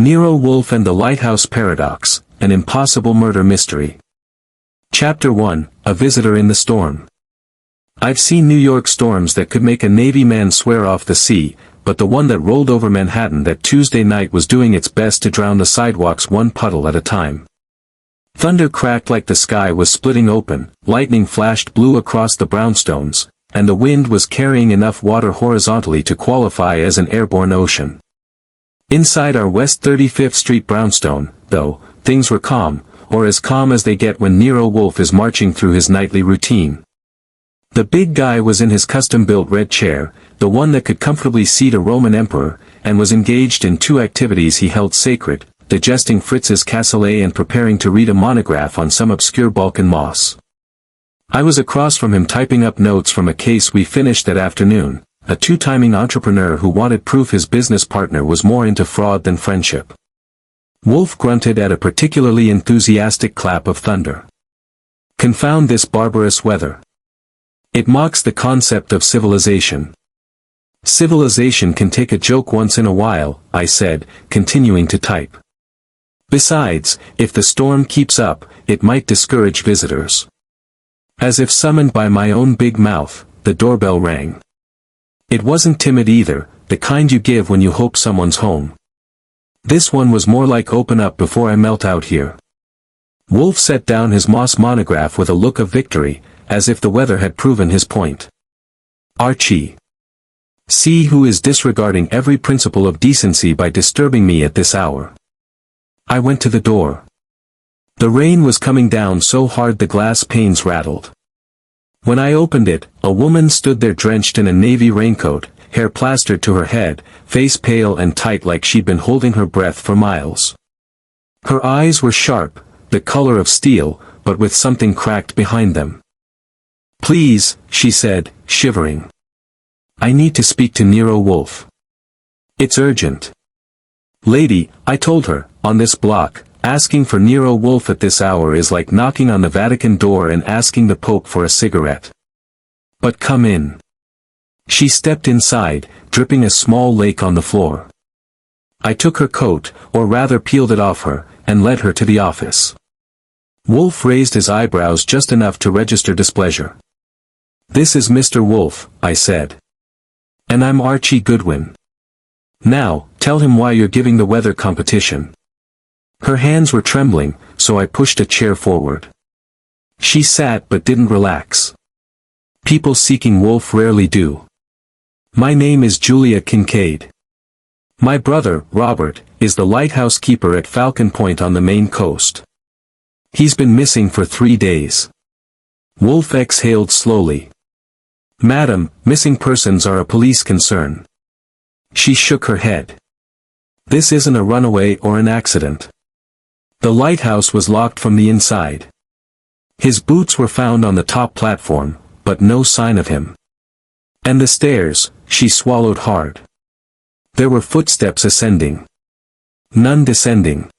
Nero Wolfe and the Lighthouse Paradox, an impossible murder mystery. Chapter 1, A Visitor in the Storm. I've seen New York storms that could make a Navy man swear off the sea, but the one that rolled over Manhattan that Tuesday night was doing its best to drown the sidewalks one puddle at a time. Thunder cracked like the sky was splitting open, lightning flashed blue across the brownstones, and the wind was carrying enough water horizontally to qualify as an airborne ocean. Inside our West 35th Street brownstone, though, things were calm, or as calm as they get when Nero Wolfe is marching through his nightly routine. The big guy was in his custom-built red chair, the one that could comfortably seat a Roman emperor, and was engaged in two activities he held sacred, digesting Fritz's cassoulet and preparing to read a monograph on some obscure Balkan moss. I was across from him typing up notes from a case we finished that afternoon, a two-timing entrepreneur who wanted proof his business partner was more into fraud than friendship. Wolfe grunted at a particularly enthusiastic clap of thunder. Confound this barbarous weather. It mocks the concept of civilization. Civilization can take a joke once in a while, I said, continuing to type. Besides, if the storm keeps up, it might discourage visitors. As if summoned by my own big mouth, the doorbell rang. It wasn't timid either, the kind you give when you hope someone's home. This one was more like open up before I melt out here. Wolfe set down his moss monograph with a look of victory, as if the weather had proven his point. Archie. See who is disregarding every principle of decency by disturbing me at this hour. I went to the door. The rain was coming down so hard the glass panes rattled. When I opened it, a woman stood there drenched in a navy raincoat, hair plastered to her head, face pale and tight like she'd been holding her breath for miles. Her eyes were sharp, the color of steel, but with something cracked behind them. Please, she said, shivering. I need to speak to Nero Wolfe. It's urgent. Lady, I told her, on this block, asking for Nero Wolfe at this hour is like knocking on the Vatican door and asking the Pope for a cigarette. But come in. She stepped inside, dripping a small lake on the floor. I took her coat, or rather peeled it off her, and led her to the office. Wolfe raised his eyebrows just enough to register displeasure. This is Mr. Wolfe, I said. And I'm Archie Goodwin. Now, tell him why you're giving the weather competition. Her hands were trembling, so I pushed a chair forward. She sat but didn't relax. People seeking Wolfe rarely do. My name is Julia Kincaid. My brother, Robert, is the lighthouse keeper at Falcon Point on the Maine coast. He's been missing for 3 days. Wolfe exhaled slowly. Madam, missing persons are a police concern. She shook her head. This isn't a runaway or an accident. The lighthouse was locked from the inside. His boots were found on the top platform, but no sign of him. And the stairs, she swallowed hard. There were footsteps ascending. None descending.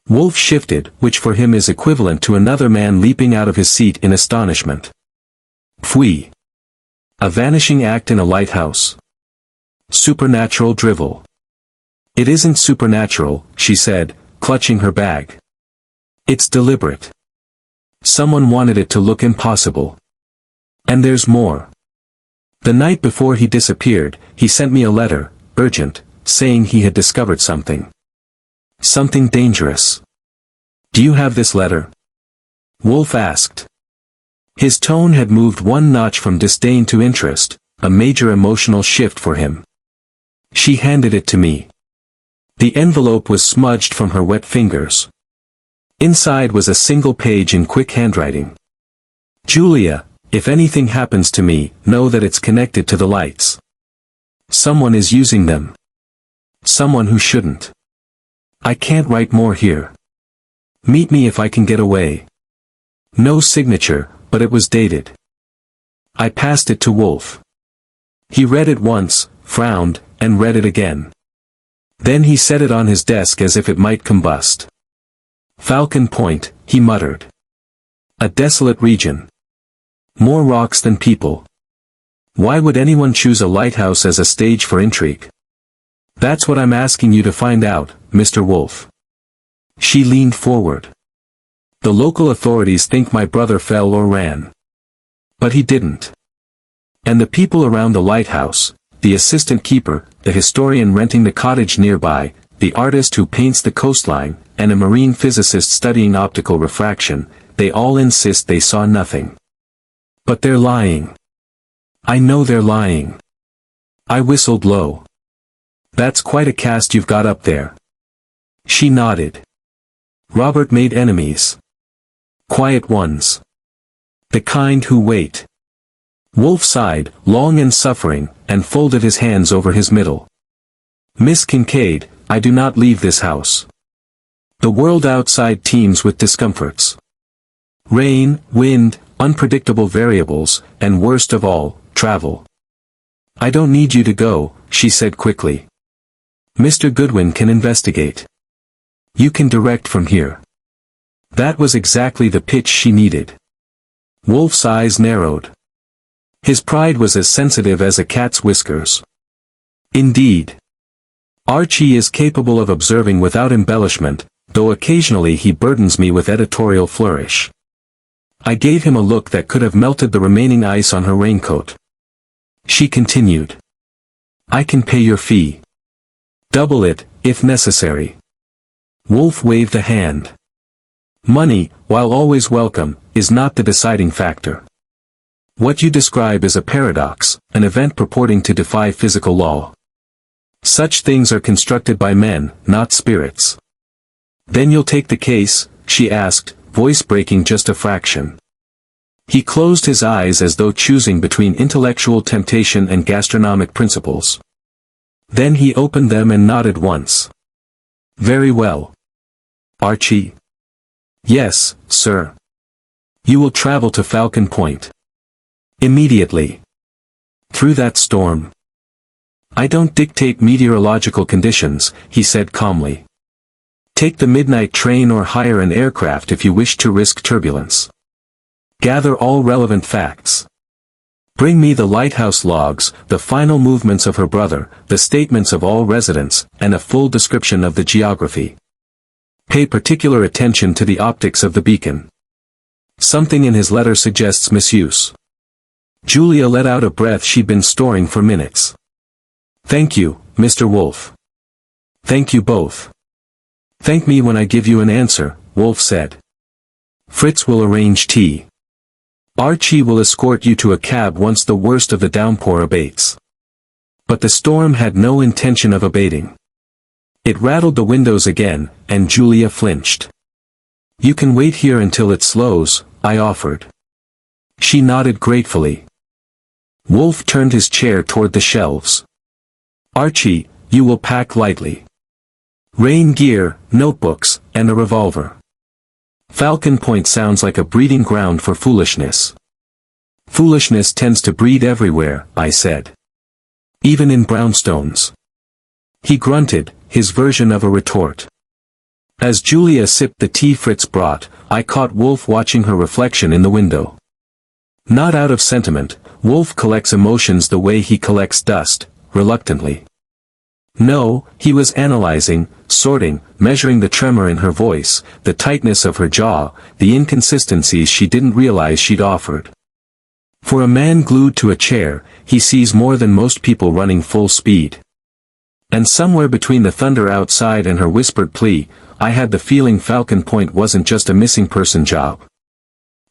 Wolfe shifted, which for him is equivalent to another man leaping out of his seat in astonishment. Pfui. A vanishing act in a lighthouse. Supernatural drivel. It isn't supernatural, she said, clutching her bag. It's deliberate. Someone wanted it to look impossible. And there's more. The night before he disappeared, he sent me a letter, urgent, saying he had discovered something. Something dangerous. Do you have this letter? Wolfe asked. His tone had moved one notch from disdain to interest, a major emotional shift for him. She handed it to me. The envelope was smudged from her wet fingers. Inside was a single page in quick handwriting. Julia, if anything happens to me, know that it's connected to the lights. Someone is using them. Someone who shouldn't. I can't write more here. Meet me if I can get away. No signature, but it was dated. I passed it to Wolfe. He read it once, frowned, and read it again. Then he set it on his desk as if it might combust. Falcon Point, he muttered. A desolate region. More rocks than people. Why would anyone choose a lighthouse as a stage for intrigue? That's what I'm asking you to find out, Mr. Wolfe. She leaned forward. The local authorities think my brother fell or ran. But he didn't. And the people around the lighthouse, the assistant keeper, the historian renting the cottage nearby, the artist who paints the coastline, and a marine physicist studying optical refraction, they all insist they saw nothing. But they're lying. I know they're lying. I whistled low. That's quite a cast you've got up there. She nodded. Robert made enemies. Quiet ones. The kind who wait. Wolfe sighed, long and suffering, and folded his hands over his middle. Miss Kincaid, I do not leave this house. The world outside teems with discomforts. Rain, wind, unpredictable variables, and worst of all, travel. I don't need you to go, she said quickly. Mr. Goodwin can investigate. You can direct from here. That was exactly the pitch she needed. Wolfe's eyes narrowed. His pride was as sensitive as a cat's whiskers. Indeed. Archie is capable of observing without embellishment, though occasionally he burdens me with editorial flourish. I gave him a look that could have melted the remaining ice on her raincoat. She continued. I can pay your fee. Double it, if necessary. Wolfe waved a hand. Money, while always welcome, is not the deciding factor. What you describe is a paradox, an event purporting to defy physical law. Such things are constructed by men, not spirits. Then you'll take the case, she asked, voice breaking just a fraction. He closed his eyes as though choosing between intellectual temptation and gastronomic principles. Then he opened them and nodded once. Very well. Archie? Yes, sir. You will travel to Falcon Point. Immediately. Through that storm. I don't dictate meteorological conditions, he said calmly. Take the midnight train or hire an aircraft if you wish to risk turbulence. Gather all relevant facts. Bring me the lighthouse logs, the final movements of her brother, the statements of all residents, and a full description of the geography. Pay particular attention to the optics of the beacon. Something in his letter suggests misuse. Julia let out a breath she'd been storing for minutes. Thank you, Mr. Wolfe. Thank you both. Thank me when I give you an answer, Wolfe said. Fritz will arrange tea. Archie will escort you to a cab once the worst of the downpour abates. But the storm had no intention of abating. It rattled the windows again, and Julia flinched. You can wait here until it slows, I offered. She nodded gratefully. Wolfe turned his chair toward the shelves. Archie, you will pack lightly. Rain gear, notebooks, and a revolver. Falcon Point sounds like a breeding ground for foolishness. Foolishness tends to breed everywhere, I said. Even in brownstones. He grunted, his version of a retort. As Julia sipped the tea Fritz brought, I caught Wolfe watching her reflection in the window. Not out of sentiment, Wolfe collects emotions the way he collects dust, reluctantly. No, he was analyzing, sorting, measuring the tremor in her voice, the tightness of her jaw, the inconsistencies she didn't realize she'd offered. For a man glued to a chair, he sees more than most people running full speed. And somewhere between the thunder outside and her whispered plea, I had the feeling Falcon Point wasn't just a missing person job.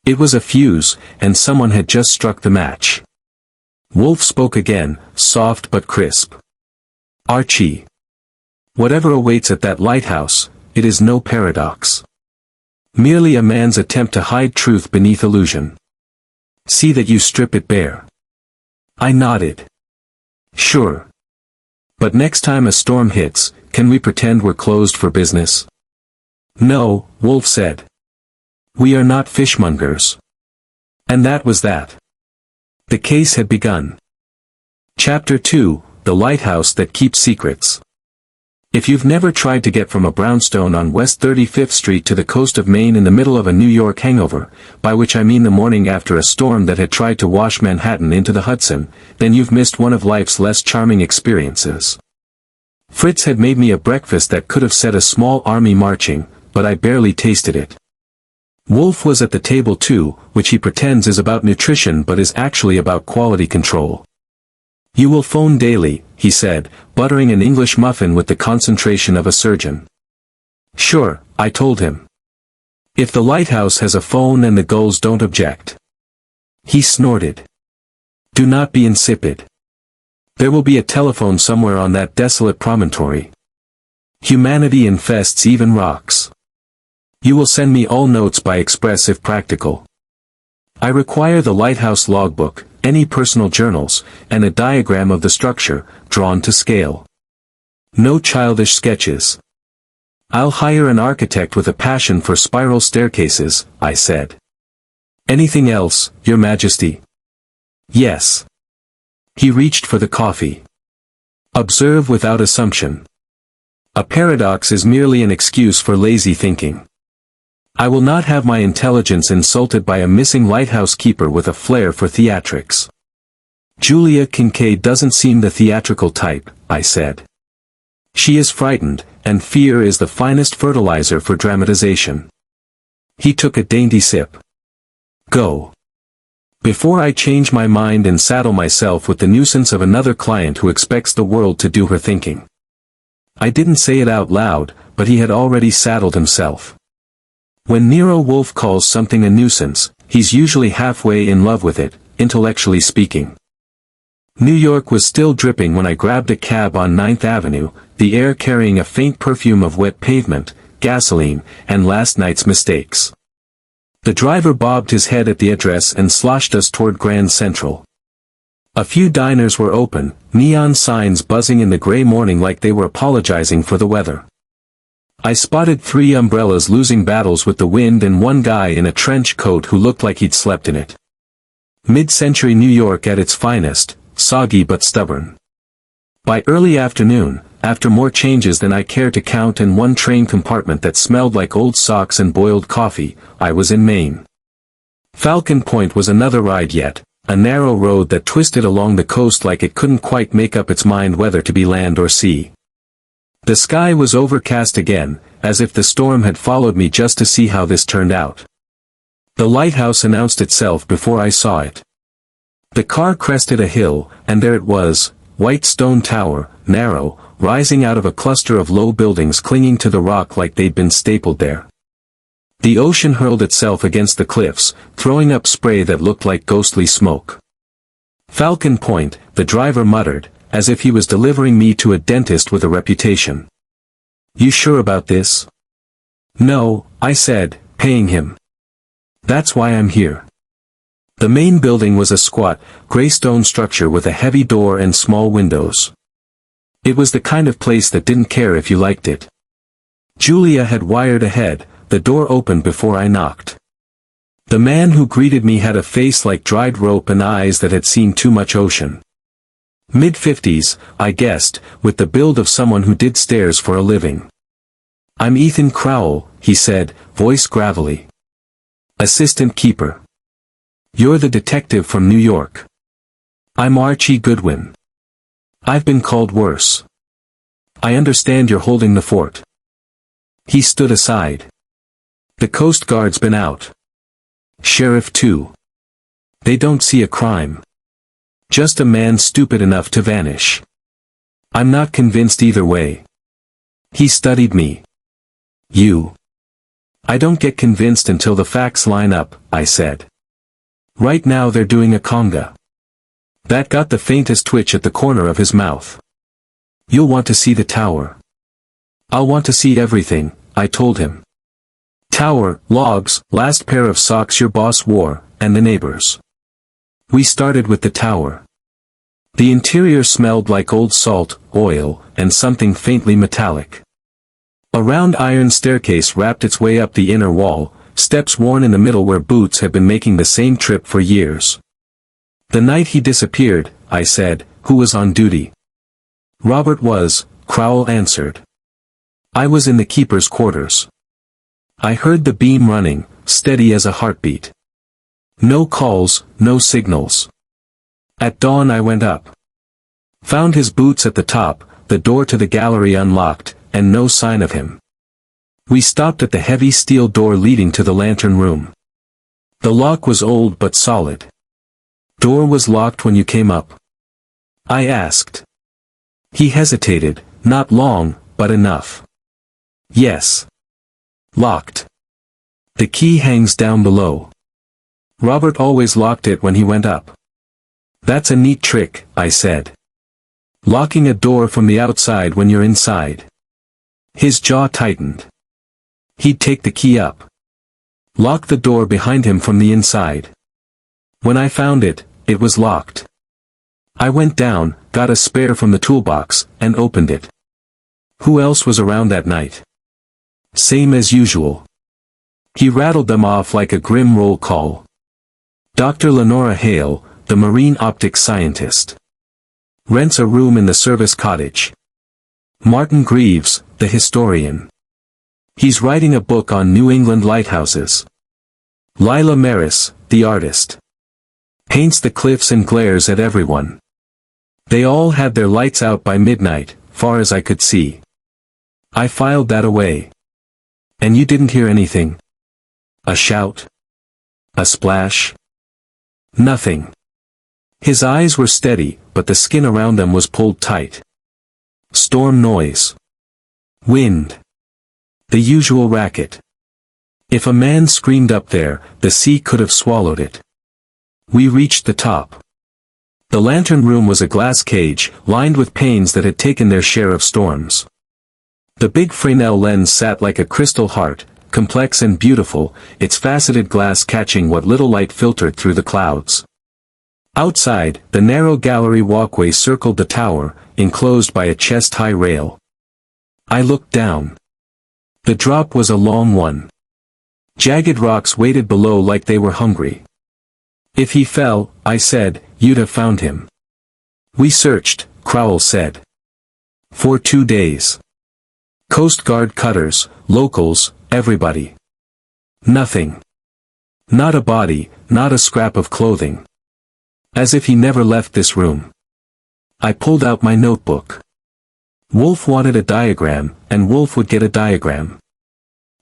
It was a fuse, and someone had just struck the match. Wolfe spoke again, soft but crisp. Archie. Whatever awaits at that lighthouse, it is no paradox. Merely a man's attempt to hide truth beneath illusion. See that you strip it bare. I nodded. Sure. But next time a storm hits, can we pretend we're closed for business? No, Wolfe said. We are not fishmongers. And that was that. The case had begun. Chapter 2, The Lighthouse That Keeps Secrets. If you've never tried to get from a brownstone on West 35th Street to the coast of Maine in the middle of a New York hangover, by which I mean the morning after a storm that had tried to wash Manhattan into the Hudson, then you've missed one of life's less charming experiences. Fritz had made me a breakfast that could have set a small army marching, but I barely tasted it. Wolfe was at the table too, which he pretends is about nutrition but is actually about quality control. "You will phone daily," he said, buttering an English muffin with the concentration of a surgeon. "Sure," I told him. "If the lighthouse has a phone and the gulls don't object." He snorted. "Do not be insipid. There will be a telephone somewhere on that desolate promontory. Humanity infests even rocks. You will send me all notes by express if practical. I require the lighthouse logbook, any personal journals, and a diagram of the structure, drawn to scale. No childish sketches. I'll hire an architect with a passion for spiral staircases," I said. "Anything else, Your Majesty?" "Yes." He reached for the coffee. "Observe without assumption. A paradox is merely an excuse for lazy thinking. I will not have my intelligence insulted by a missing lighthouse keeper with a flair for theatrics. Julia Kincaid doesn't seem the theatrical type," I said. "She is frightened, and fear is the finest fertilizer for dramatization." He took a dainty sip. "Go. Before I change my mind and saddle myself with the nuisance of another client who expects the world to do her thinking." I didn't say it out loud, but he had already saddled himself. When Nero Wolfe calls something a nuisance, he's usually halfway in love with it, intellectually speaking. New York was still dripping when I grabbed a cab on 9th Avenue, the air carrying a faint perfume of wet pavement, gasoline, and last night's mistakes. The driver bobbed his head at the address and sloshed us toward Grand Central. A few diners were open, neon signs buzzing in the gray morning like they were apologizing for the weather. I spotted 3 umbrellas losing battles with the wind and one guy in a trench coat who looked like he'd slept in it. Mid-century New York at its finest, soggy but stubborn. By early afternoon, after more changes than I care to count and one train compartment that smelled like old socks and boiled coffee, I was in Maine. Falcon Point was another ride yet, a narrow road that twisted along the coast like it couldn't quite make up its mind whether to be land or sea. The sky was overcast again, as if the storm had followed me just to see how this turned out. The lighthouse announced itself before I saw it. The car crested a hill, and there it was, white stone tower, narrow, rising out of a cluster of low buildings clinging to the rock like they'd been stapled there. The ocean hurled itself against the cliffs, throwing up spray that looked like ghostly smoke. "Falcon Point," the driver muttered, as if he was delivering me to a dentist with a reputation. "You sure about this?" "No," I said, paying him. "That's why I'm here." The main building was a squat, gray stone structure with a heavy door and small windows. It was the kind of place that didn't care if you liked it. Julia had wired ahead, the door opened before I knocked. The man who greeted me had a face like dried rope and eyes that had seen too much ocean. Mid-50s, I guessed, with the build of someone who did stairs for a living. "I'm Ethan Crowell," he said, voice gravelly. "Assistant keeper." "You're the detective from New York." "I'm Archie Goodwin." "I've been called worse." "I understand you're holding the fort." He stood aside. "The Coast Guard's been out. Sheriff too. They don't see a crime. Just a man stupid enough to vanish. I'm not convinced either way." He studied me. "You?" "I don't get convinced until the facts line up," I said. "Right now they're doing a conga." That got the faintest twitch at the corner of his mouth. "You'll want to see the tower." "I'll want to see everything," I told him. "Tower, logs, last pair of socks your boss wore, and the neighbors." We started with the tower. The interior smelled like old salt, oil, and something faintly metallic. A round iron staircase wrapped its way up the inner wall, steps worn in the middle where boots had been making the same trip for years. "The night he disappeared," I said, "who was on duty?" "Robert was," Crowell answered. "I was in the keeper's quarters. I heard the beam running, steady as a heartbeat. No calls, no signals. At dawn I went up. Found his boots at the top, the door to the gallery unlocked, and no sign of him. We stopped at the heavy steel door leading to the lantern room. The lock was old but solid. Door was locked when you came up? I asked. He hesitated, not long, but enough. Yes. Locked. The key hangs down below. Robert always locked it when he went up. That's a neat trick, I said. Locking a door from the outside when you're inside. His jaw tightened. He'd take the key up. Lock the door behind him from the inside. When I found it, it was locked. I went down, got a spare from the toolbox, and opened it. Who else was around that night? Same as usual. He rattled them off like a grim roll call. Dr. Lenora Hale, the marine optics scientist. Rents a room in the service cottage. Martin Greaves, the historian. He's writing a book on New England lighthouses. Lila Maris, the artist. Paints the cliffs and glares at everyone. They all had their lights out by midnight, far as I could see. I filed that away. And you didn't hear anything? A shout? A splash? Nothing. His eyes were steady, but the skin around them was pulled tight. Storm noise. Wind. The usual racket. If a man screamed up there, the sea could have swallowed it. We reached the top. The lantern room was a glass cage, lined with panes that had taken their share of storms. The big Fresnel lens sat like a crystal heart, complex and beautiful, its faceted glass catching what little light filtered through the clouds. Outside, the narrow gallery walkway circled the tower, enclosed by a chest-high rail. I looked down. The drop was a long one. Jagged rocks waited below like they were hungry. If he fell, I said, you'd have found him. We searched, Crowell said. For 2 days. Coast Guard cutters, locals, everybody. Nothing. Not a body, not a scrap of clothing. As if he never left this room. I pulled out my notebook. Wolfe wanted a diagram, and Wolfe would get a diagram.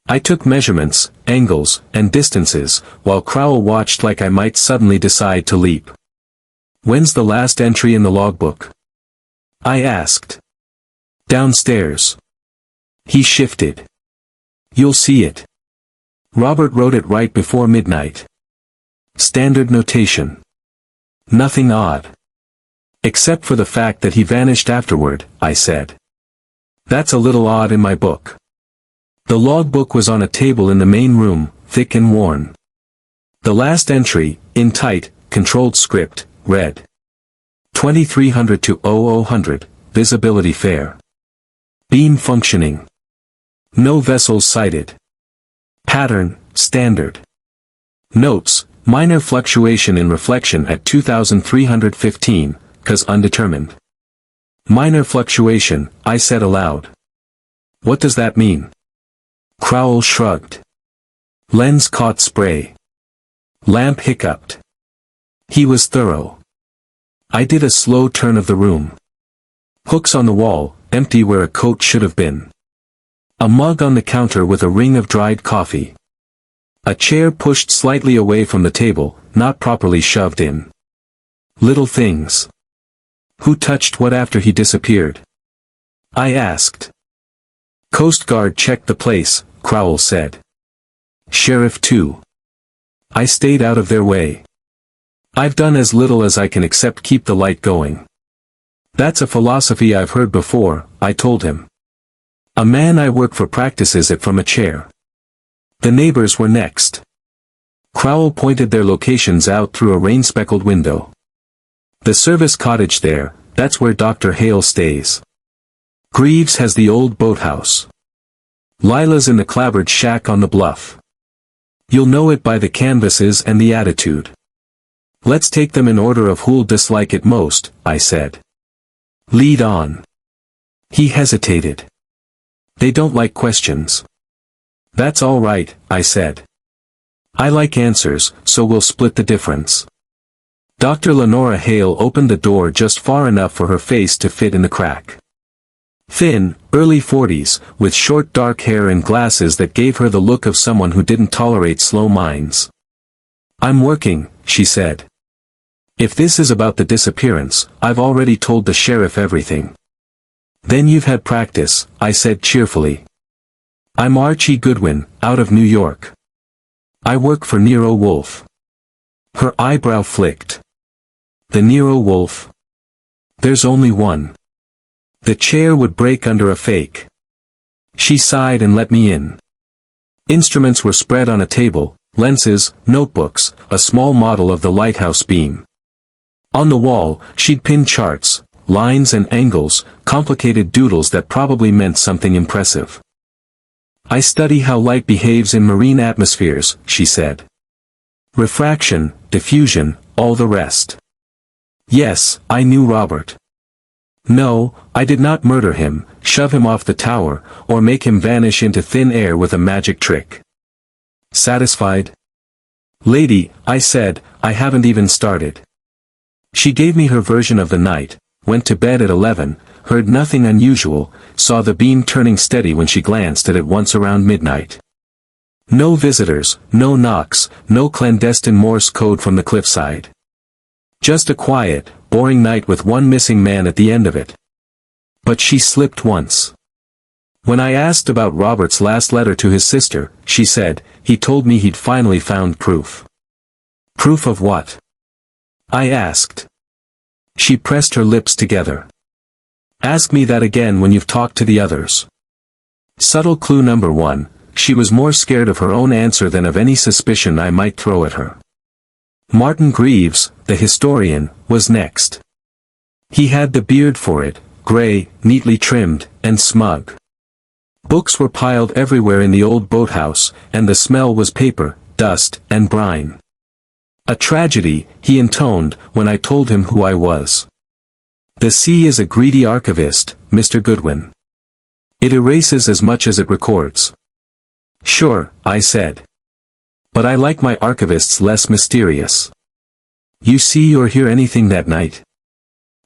I took measurements, angles, and distances, while Crowell watched like I might suddenly decide to leap. When's the last entry in the logbook? I asked. Downstairs. He shifted. You'll see it. Robert wrote it right before midnight. Standard notation. Nothing odd. Except for the fact that he vanished afterward, I said. That's a little odd in my book. The logbook was on a table in the main room, thick and worn. The last entry, in tight, controlled script, read. 2300 to 0000, visibility fair. Beam functioning. No vessels sighted. Pattern, standard. Notes, minor fluctuation in reflection at 2315, cause undetermined. Minor fluctuation, I said aloud. What does that mean? Crowell shrugged. Lens caught spray. Lamp hiccuped. He was thorough. I did a slow turn of the room. Hooks on the wall, empty where a coat should have been. A mug on the counter with a ring of dried coffee. A chair pushed slightly away from the table, not properly shoved in. Little things. Who touched what after he disappeared? I asked. Coast Guard checked the place, Crowell said. Sheriff too. I stayed out of their way. I've done as little as I can except keep the light going. That's a philosophy I've heard before, I told him. A man I work for practices it from a chair. The neighbors were next. Crowell pointed their locations out through a rain-speckled window. The service cottage there, that's where Dr. Hale stays. Greaves has the old boathouse. Lila's in the clapboard shack on the bluff. You'll know it by the canvases and the attitude. Let's take them in order of who'll dislike it most, I said. Lead on. He hesitated. They don't like questions. That's all right, I said. I like answers, so we'll split the difference. Dr. Lenora Hale opened the door just far enough for her face to fit in the crack. Thin, early 40s, with short dark hair and glasses that gave her the look of someone who didn't tolerate slow minds. "I'm working," she said. "If this is about the disappearance, I've already told the sheriff everything." "Then you've had practice," I said cheerfully. "I'm Archie Goodwin, out of New York. I work for Nero Wolfe." Her eyebrow flicked. "The Nero Wolfe? There's only one. The chair would break under a fake." She sighed and let me in. Instruments were spread on a table, lenses, notebooks, a small model of the lighthouse beam. On the wall, she'd pinned charts, lines and angles, complicated doodles that probably meant something impressive. "I study how light behaves in marine atmospheres," she said. "Refraction, diffusion, all the rest." Yes, I knew Robert. No, I did not murder him, shove him off the tower, or make him vanish into thin air with a magic trick. Satisfied? "Lady," I said, "I haven't even started." She gave me her version of the night, went to bed at 11, heard nothing unusual, saw the beam turning steady when she glanced at it once around midnight. No visitors, no knocks, no clandestine Morse code from the cliffside. Just a quiet, boring night with one missing man at the end of it. But she slipped once. When I asked about Robert's last letter to his sister, she said, "He told me he'd finally found proof." "Proof of what?" I asked. She pressed her lips together. "Ask me that again when you've talked to the others." Subtle clue number 1, she was more scared of her own answer than of any suspicion I might throw at her. Martin Greaves, the historian, was next. He had the beard for it, gray, neatly trimmed, and smug. Books were piled everywhere in the old boathouse, and the smell was paper, dust, and brine. "A tragedy," he intoned, when I told him who I was. "The sea is a greedy archivist, Mr. Goodwin. It erases as much as it records." "Sure," I said. "But I like my archivists less mysterious." "You see or hear anything that night?"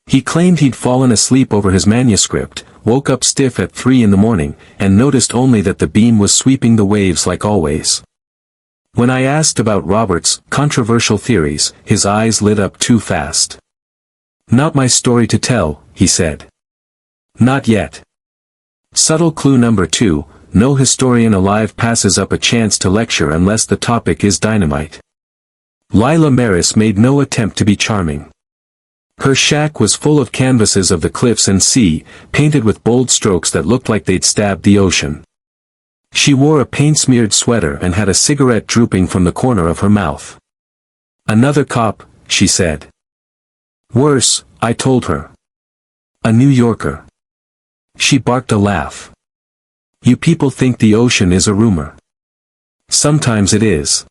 He claimed he'd fallen asleep over his manuscript, woke up stiff at 3 in the morning, and noticed only that the beam was sweeping the waves like always. When I asked about Robert's controversial theories, his eyes lit up too fast. "Not my story to tell," he said. "Not yet." Subtle clue number 2, no historian alive passes up a chance to lecture unless the topic is dynamite. Lila Maris made no attempt to be charming. Her shack was full of canvases of the cliffs and sea, painted with bold strokes that looked like they'd stabbed the ocean. She wore a paint-smeared sweater and had a cigarette drooping from the corner of her mouth. "Another cop," she said. "Worse," I told her. "A New Yorker." She barked a laugh. "You people think the ocean is a rumor. Sometimes it is."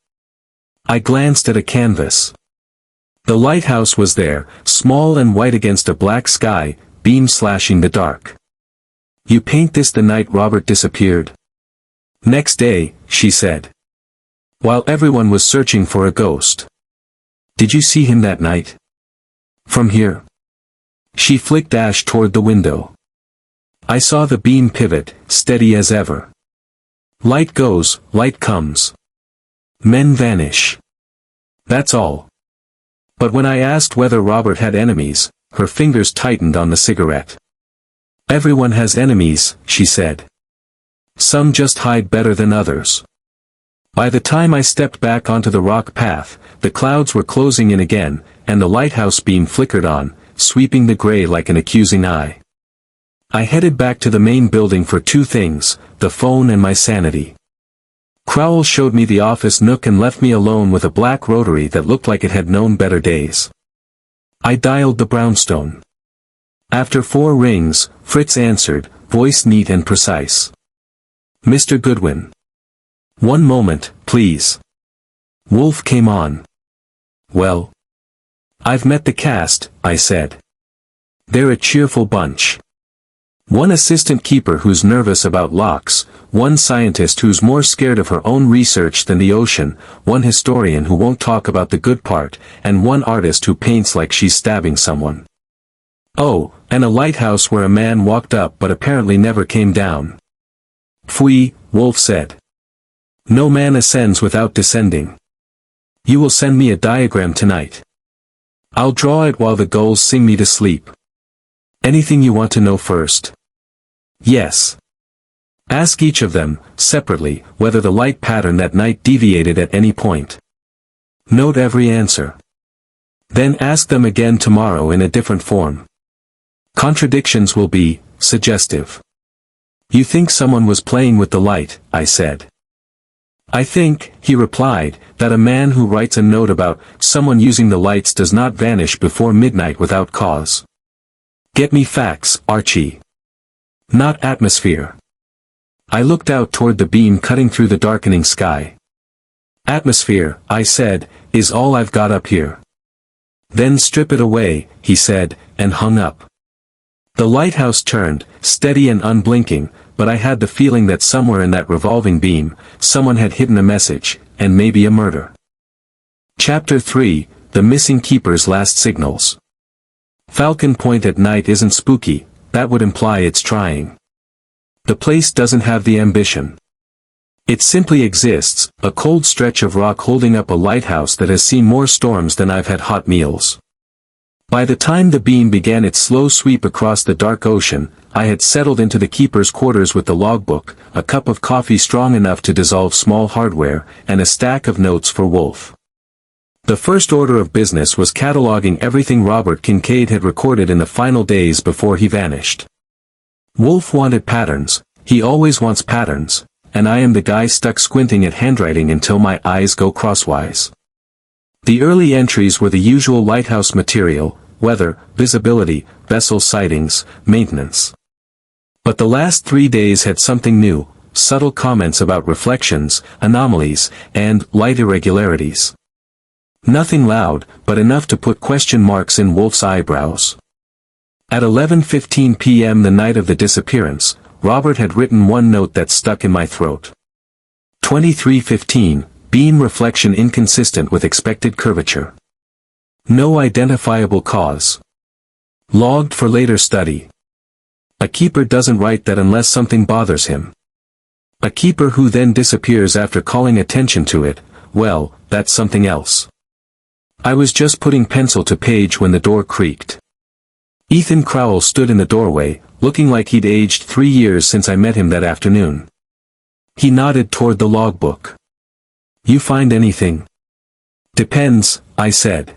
I glanced at a canvas. The lighthouse was there, small and white against a black sky, beam slashing the dark. "You paint this the night Robert disappeared?" "Next day," she said. "While everyone was searching for a ghost." "Did you see him that night?" "From here." She flicked ash toward the window. "I saw the beam pivot, steady as ever. Light goes, light comes. Men vanish. That's all." But when I asked whether Robert had enemies, her fingers tightened on the cigarette. "Everyone has enemies," she said. "Some just hide better than others." By the time I stepped back onto the rock path, the clouds were closing in again, and the lighthouse beam flickered on, sweeping the gray like an accusing eye. I headed back to the main building for 2 things, the phone and my sanity. Crowell showed me the office nook and left me alone with a black rotary that looked like it had known better days. I dialed the brownstone. After 4 rings, Fritz answered, voice neat and precise. "Mr. Goodwin." "One moment, please." Wolfe came on. "Well?" "I've met the cast," I said. "They're a cheerful bunch. One assistant keeper who's nervous about locks, one scientist who's more scared of her own research than the ocean, one historian who won't talk about the good part, and one artist who paints like she's stabbing someone." Oh, and a lighthouse where a man walked up but apparently never came down. Pfui, Wolfe said. No man ascends without descending. You will send me a diagram tonight. I'll draw it while the gulls sing me to sleep. Anything you want to know first? Yes. Ask each of them, separately, whether the light pattern that night deviated at any point. Note every answer. Then ask them again tomorrow in a different form. Contradictions will be suggestive. You think someone was playing with the light, I said. I think, he replied, that a man who writes a note about someone using the lights does not vanish before midnight without cause. Get me facts, Archie. Not atmosphere. I looked out toward the beam cutting through the darkening sky. Atmosphere, I said, is all I've got up here. Then strip it away, he said, and hung up. The lighthouse turned, steady and unblinking, but I had the feeling that somewhere in that revolving beam, someone had hidden a message, and maybe a murder. Chapter 3, The Missing Keeper's Last Signals. Falcon Point at night isn't spooky, that would imply it's trying. The place doesn't have the ambition. It simply exists, a cold stretch of rock holding up a lighthouse that has seen more storms than I've had hot meals. By the time the beam began its slow sweep across the dark ocean, I had settled into the keeper's quarters with the logbook, a cup of coffee strong enough to dissolve small hardware, and a stack of notes for Wolfe. The first order of business was cataloging everything Robert Kincaid had recorded in the final days before he vanished. Wolfe wanted patterns, he always wants patterns, and I am the guy stuck squinting at handwriting until my eyes go crosswise. The early entries were the usual lighthouse material, weather, visibility, vessel sightings, maintenance. But the last 3 days had something new, subtle comments about reflections, anomalies, and light irregularities. Nothing loud, but enough to put question marks in Wolfe's eyebrows. At 11:15 p.m. the night of the disappearance, Robert had written one note that stuck in my throat. 23:15, beam reflection inconsistent with expected curvature. No identifiable cause. Logged for later study. A keeper doesn't write that unless something bothers him. A keeper who then disappears after calling attention to it, well, that's something else. I was just putting pencil to page when the door creaked. Ethan Crowell stood in the doorway, looking like he'd aged 3 years since I met him that afternoon. He nodded toward the logbook. You find anything? Depends, I said.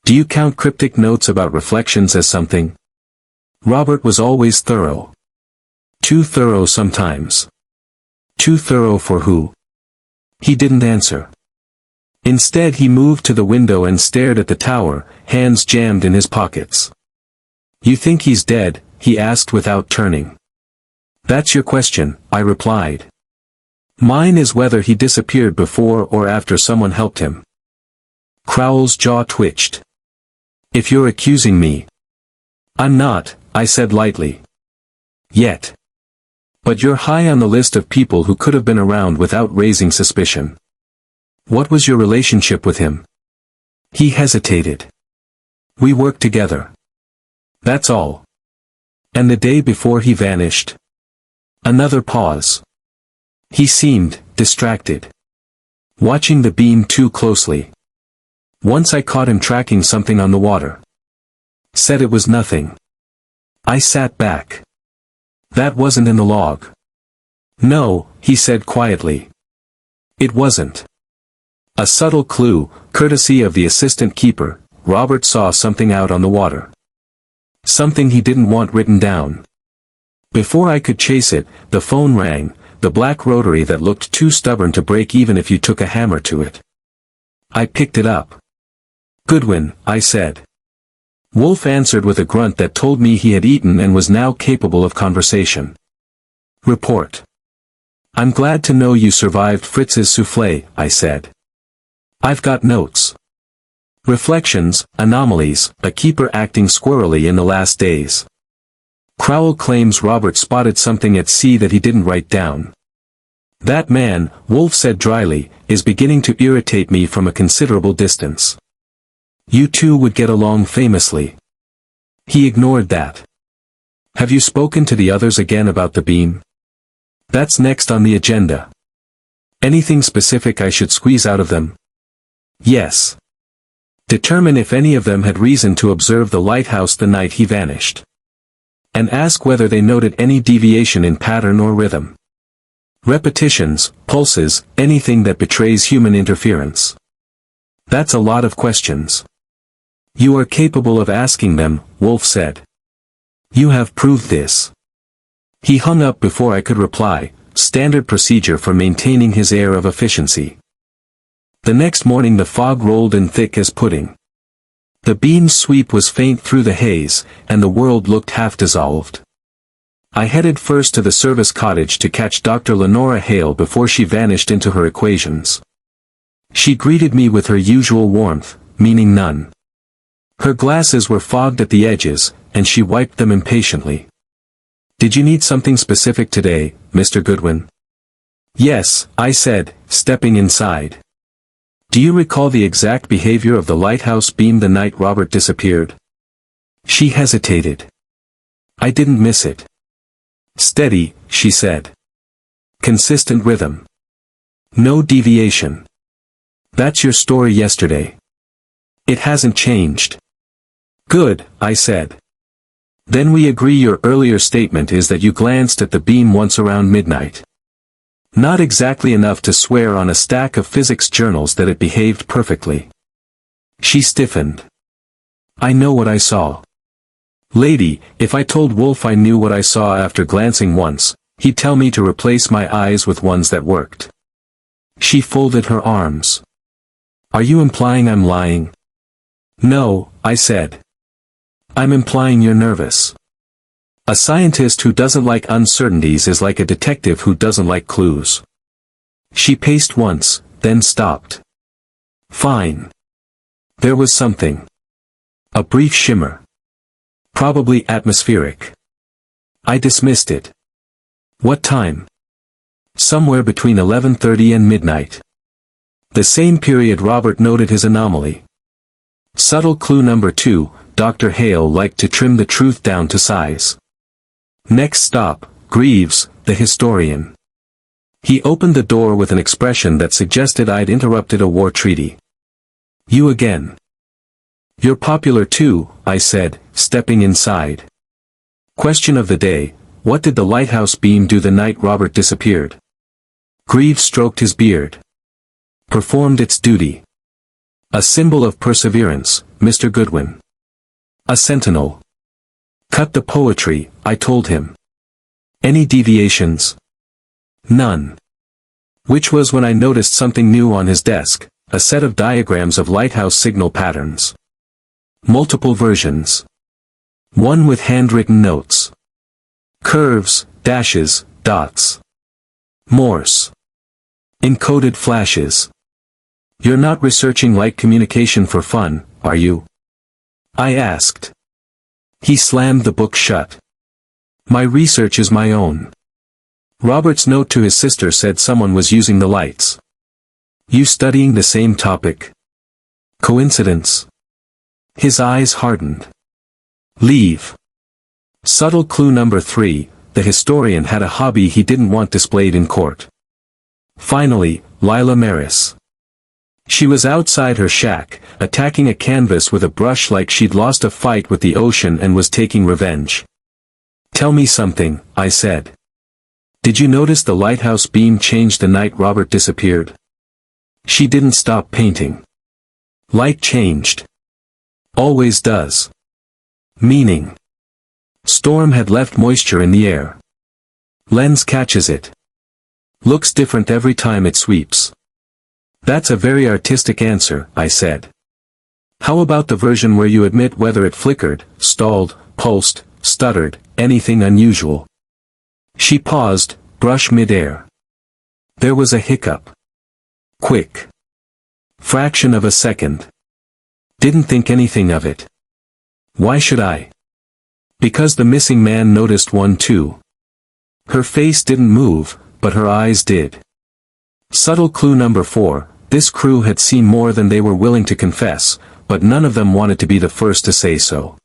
Do you count cryptic notes about reflections as something? Robert was always thorough. Too thorough sometimes. Too thorough for who? He didn't answer. Instead he moved to the window and stared at the tower, hands jammed in his pockets. You think he's dead? He asked without turning. That's your question, I replied. Mine is whether he disappeared before or after someone helped him. Crowell's jaw twitched. If you're accusing me. I'm not, I said lightly. Yet. But you're high on the list of people who could have been around without raising suspicion. What was your relationship with him? He hesitated. We worked together. That's all. And the day before he vanished? Another pause. He seemed distracted. Watching the beam too closely. Once I caught him tracking something on the water. Said it was nothing. I sat back. That wasn't in the log. No, he said quietly. It wasn't. A subtle clue, courtesy of the assistant keeper, Robert saw something out on the water. Something he didn't want written down. Before I could chase it, the phone rang, the black rotary that looked too stubborn to break even if you took a hammer to it. I picked it up. Goodwin, I said. Wolfe answered with a grunt that told me he had eaten and was now capable of conversation. Report. I'm glad to know you survived Fritz's souffle, I said. I've got notes. Reflections, anomalies, a keeper acting squirrely in the last days. Crowell claims Robert spotted something at sea that he didn't write down. That man, Wolfe said dryly, is beginning to irritate me from a considerable distance. You two would get along famously. He ignored that. Have you spoken to the others again about the beam? That's next on the agenda. Anything specific I should squeeze out of them? Yes. Determine if any of them had reason to observe the lighthouse the night he vanished. And ask whether they noted any deviation in pattern or rhythm. Repetitions, pulses, anything that betrays human interference. That's a lot of questions. You are capable of asking them, Wolfe said. You have proved this. He hung up before I could reply, standard procedure for maintaining his air of efficiency. The next morning the fog rolled in thick as pudding. The beam's sweep was faint through the haze, and the world looked half-dissolved. I headed first to the service cottage to catch Dr. Lenora Hale before she vanished into her equations. She greeted me with her usual warmth, meaning none. Her glasses were fogged at the edges, and she wiped them impatiently. Did you need something specific today, Mr. Goodwin? Yes, I said, stepping inside. Do you recall the exact behavior of the lighthouse beam the night Robert disappeared? She hesitated. I didn't miss it. Steady, she said. Consistent rhythm. No deviation. That's your story yesterday. It hasn't changed. Good, I said. Then we agree your earlier statement is that you glanced at the beam once around midnight. Not exactly enough to swear on a stack of physics journals that it behaved perfectly. She stiffened. I know what I saw. Lady, if I told Wolfe I knew what I saw after glancing once, he'd tell me to replace my eyes with ones that worked. She folded her arms. Are you implying I'm lying? No, I said. I'm implying you're nervous. A scientist who doesn't like uncertainties is like a detective who doesn't like clues. She paced once, then stopped. Fine. There was something. A brief shimmer. Probably atmospheric. I dismissed it. What time? Somewhere between 11:30 and midnight. The same period Robert noted his anomaly. Subtle clue number 2, Dr. Hale liked to trim the truth down to size. Next stop, Greaves, the historian. He opened the door with an expression that suggested I'd interrupted a war treaty. You again. You're popular too, I said, stepping inside. Question of the day, what did the lighthouse beam do the night Robert disappeared? Greaves stroked his beard. Performed its duty. A symbol of perseverance, Mr. Goodwin. A sentinel. Cut the poetry, I told him. Any deviations? None. Which was when I noticed something new on his desk, a set of diagrams of lighthouse signal patterns. Multiple versions. One with handwritten notes. Curves, dashes, dots. Morse. Encoded flashes. You're not researching light communication for fun, are you? I asked. He slammed the book shut. My research is my own. Robert's note to his sister said someone was using the lights. You studying the same topic? Coincidence? His eyes hardened. Leave. Subtle clue number 3, the historian had a hobby he didn't want displayed in court. Finally, Lila Maris. She was outside her shack, attacking a canvas with a brush like she'd lost a fight with the ocean and was taking revenge. Tell me something, I said. Did you notice the lighthouse beam changed the night Robert disappeared? She didn't stop painting. Light changed. Always does. Meaning. Storm had left moisture in the air. Lens catches it. Looks different every time it sweeps. That's a very artistic answer, I said. How about the version where you admit whether it flickered, stalled, pulsed, stuttered, anything unusual? She paused, brush mid-air. There was a hiccup. Quick. Fraction of a second. Didn't think anything of it. Why should I? Because the missing man noticed one too. Her face didn't move, but her eyes did. Subtle clue number 4, this crew had seen more than they were willing to confess, but none of them wanted to be the first to say so.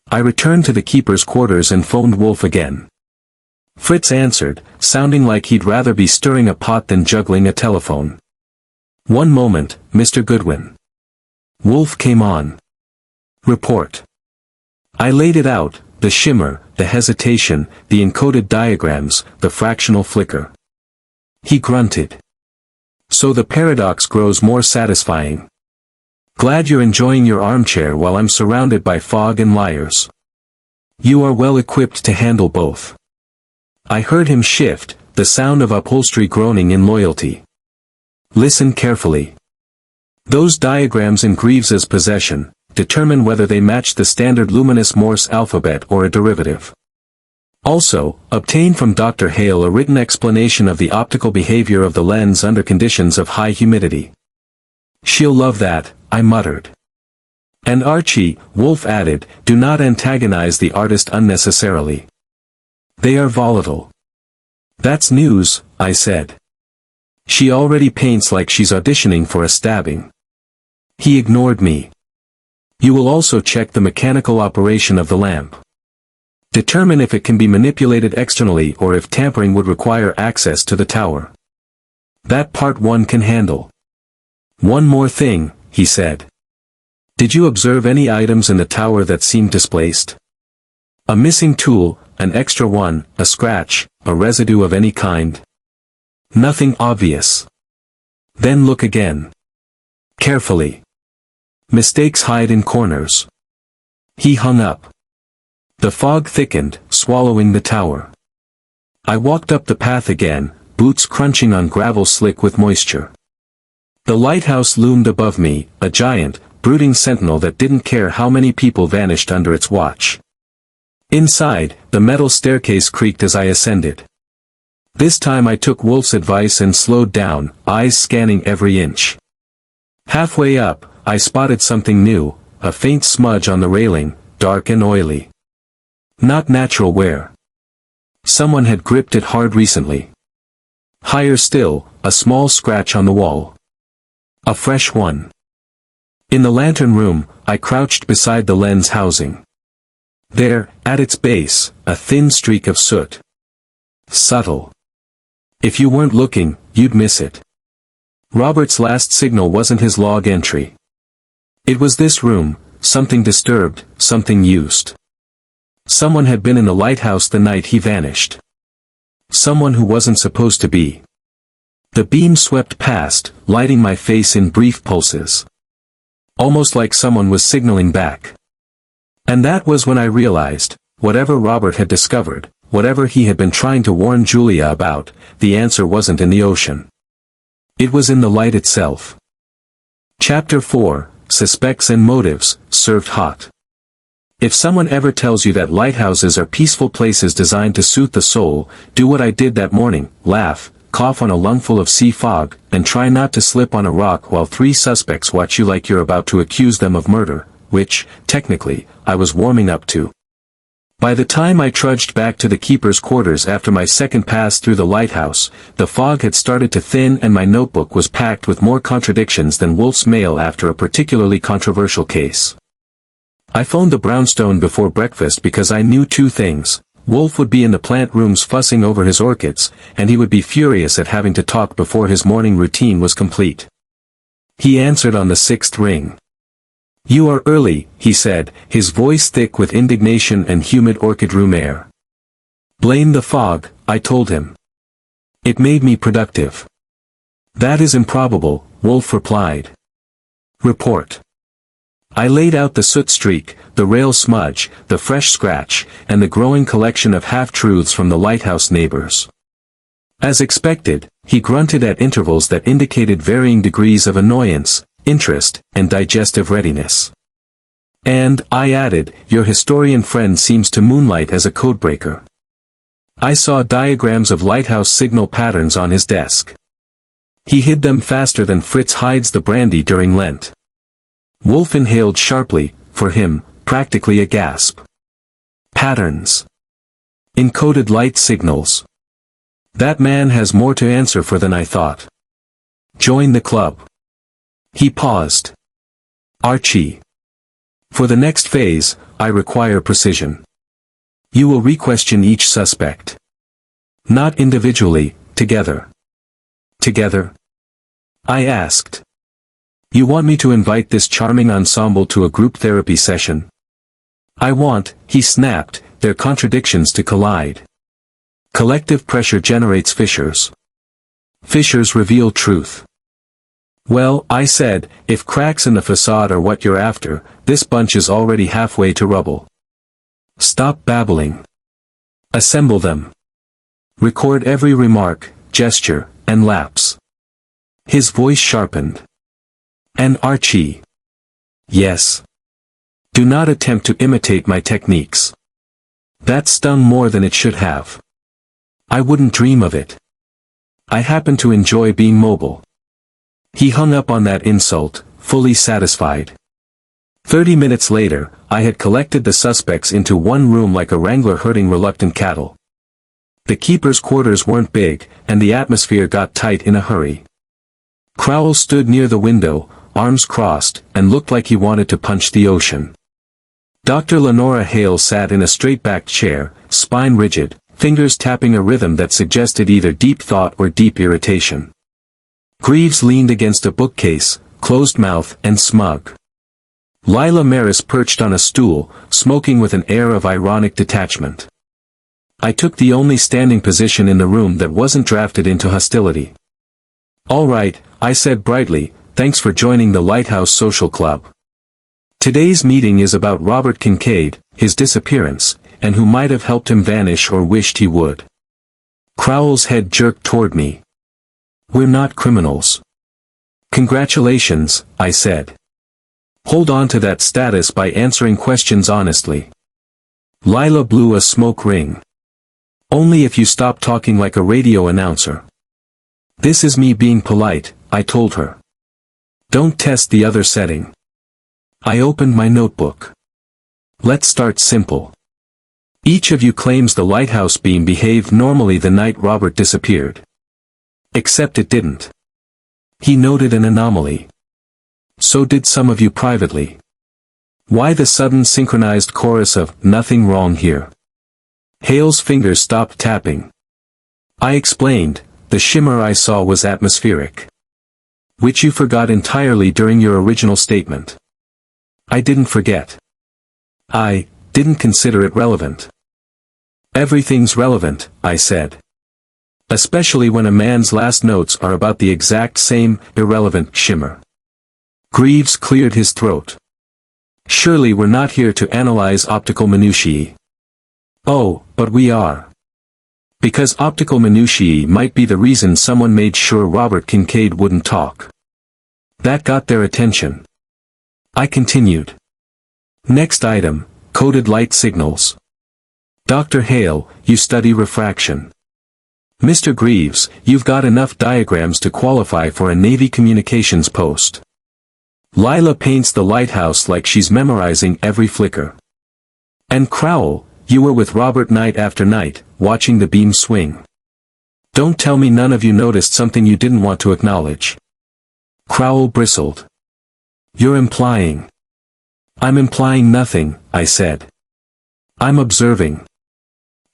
I returned to the keeper's quarters and phoned Wolfe again. Fritz answered, sounding like he'd rather be stirring a pot than juggling a telephone. "One moment, Mr. Goodwin." Wolfe came on. "Report." I laid it out, the shimmer, the hesitation, the encoded diagrams, the fractional flicker. He grunted. "So the paradox grows more satisfying. Glad you're enjoying your armchair while I'm surrounded by fog and liars. You are well equipped to handle both." I heard him shift, the sound of upholstery groaning in loyalty. "Listen carefully. Those diagrams in Greaves's possession determine whether they match the standard luminous Morse alphabet or a derivative. Also, obtain from Dr. Hale a written explanation of the optical behavior of the lens under conditions of high humidity." "She'll love that," I muttered. "And Archie," Wolfe added, "do not antagonize the artist unnecessarily. They are volatile." "That's news," I said. "She already paints like she's auditioning for a stabbing." He ignored me. "You will also check the mechanical operation of the lamp. Determine if it can be manipulated externally or if tampering would require access to the tower. That part one can handle." "One more thing," he said. "Did you observe any items in the tower that seemed displaced? A missing tool, an extra one, a scratch, a residue of any kind?" "Nothing obvious." "Then look again. Carefully. Mistakes hide in corners." He hung up. The fog thickened, swallowing the tower. I walked up the path again, boots crunching on gravel slick with moisture. The lighthouse loomed above me, a giant, brooding sentinel that didn't care how many people vanished under its watch. Inside, the metal staircase creaked as I ascended. This time I took Wolfe's advice and slowed down, eyes scanning every inch. Halfway up, I spotted something new, a faint smudge on the railing, dark and oily. Not natural wear. Someone had gripped it hard recently. Higher still, a small scratch on the wall. A fresh one. In the lantern room, I crouched beside the lens housing. There, at its base, a thin streak of soot. Subtle. If you weren't looking, you'd miss it. Robert's last signal wasn't his log entry. It was this room, something disturbed, something used. Someone had been in the lighthouse the night he vanished. Someone who wasn't supposed to be. The beam swept past, lighting my face in brief pulses. Almost like someone was signaling back. And that was when I realized, whatever Robert had discovered, whatever he had been trying to warn Julia about, the answer wasn't in the ocean. It was in the light itself. Chapter 4, Suspects and Motives, served hot. If someone ever tells you that lighthouses are peaceful places designed to soothe the soul, do what I did that morning, laugh, cough on a lungful of sea fog, and try not to slip on a rock while 3 suspects watch you like you're about to accuse them of murder, which, technically, I was warming up to. By the time I trudged back to the keeper's quarters after my second pass through the lighthouse, the fog had started to thin and my notebook was packed with more contradictions than Wolfe's mail after a particularly controversial case. I phoned the brownstone before breakfast because I knew 2 things. Wolfe would be in the plant rooms fussing over his orchids, and he would be furious at having to talk before his morning routine was complete. He answered on the 6th ring. "You are early," he said, his voice thick with indignation and humid orchid room air. "Blame the fog," I told him. "It made me productive." "That is improbable," Wolfe replied. "Report." I laid out the soot streak, the rail smudge, the fresh scratch, and the growing collection of half-truths from the lighthouse neighbors. As expected, he grunted at intervals that indicated varying degrees of annoyance, interest, and digestive readiness. "And," I added, "your historian friend seems to moonlight as a codebreaker." I saw diagrams of lighthouse signal patterns on his desk. He hid them faster than Fritz hides the brandy during Lent. Wolfe inhaled sharply, for him, practically a gasp. Patterns. Encoded light signals. That man has more to answer for than I thought. Join the club. He paused. Archie. For the next phase, I require precision. You will re-question each suspect. Not individually, together. Together? I asked. You want me to invite this charming ensemble to a group therapy session? I want, he snapped, their contradictions to collide. Collective pressure generates fissures. Fissures reveal truth. Well, I said, if cracks in the facade are what you're after, this bunch is already halfway to rubble. Stop babbling. Assemble them. Record every remark, gesture, and lapse. His voice sharpened. And Archie. Yes. Do not attempt to imitate my techniques. That stung more than it should have. I wouldn't dream of it. I happen to enjoy being mobile. He hung up on that insult, fully satisfied. 30 minutes later, I had collected the suspects into one room like a wrangler herding reluctant cattle. The keeper's quarters weren't big, and the atmosphere got tight in a hurry. Crowell stood near the window, arms crossed, and looked like he wanted to punch the ocean. Dr. Lenora Hale sat in a straight-backed chair, spine rigid, fingers tapping a rhythm that suggested either deep thought or deep irritation. Greaves leaned against a bookcase, closed mouth and smug. Lila Maris perched on a stool, smoking with an air of ironic detachment. I took the only standing position in the room that wasn't drafted into hostility. All right, I said brightly, thanks for joining the Lighthouse Social Club. Today's meeting is about Robert Kincaid, his disappearance, and who might have helped him vanish or wished he would. Crowell's head jerked toward me. We're not criminals. Congratulations, I said. Hold on to that status by answering questions honestly. Lila blew a smoke ring. Only if you stop talking like a radio announcer. This is me being polite, I told her. Don't test the other setting. I opened my notebook. Let's start simple. Each of you claims the lighthouse beam behaved normally the night Robert disappeared. Except it didn't. He noted an anomaly. So did some of you privately. Why the sudden synchronized chorus of, "Nothing wrong here"? Hale's fingers stopped tapping. I explained, the shimmer I saw was atmospheric. Which you forgot entirely during your original statement. I didn't forget. I didn't consider it relevant. Everything's relevant, I said. Especially when a man's last notes are about the exact same, irrelevant shimmer. Greaves cleared his throat. Surely we're not here to analyze optical minutiae. Oh, but we are. Because optical minutiae might be the reason someone made sure Robert Kincaid wouldn't talk. That got their attention. I continued. Next item, coded light signals. Dr. Hale, you study refraction. Mr. Greaves, you've got enough diagrams to qualify for a Navy communications post. Lila paints the lighthouse like she's memorizing every flicker. And Crowell, you were with Robert night after night, watching the beam swing. Don't tell me none of you noticed something you didn't want to acknowledge. Crowell bristled. You're implying. I'm implying nothing, I said. I'm observing.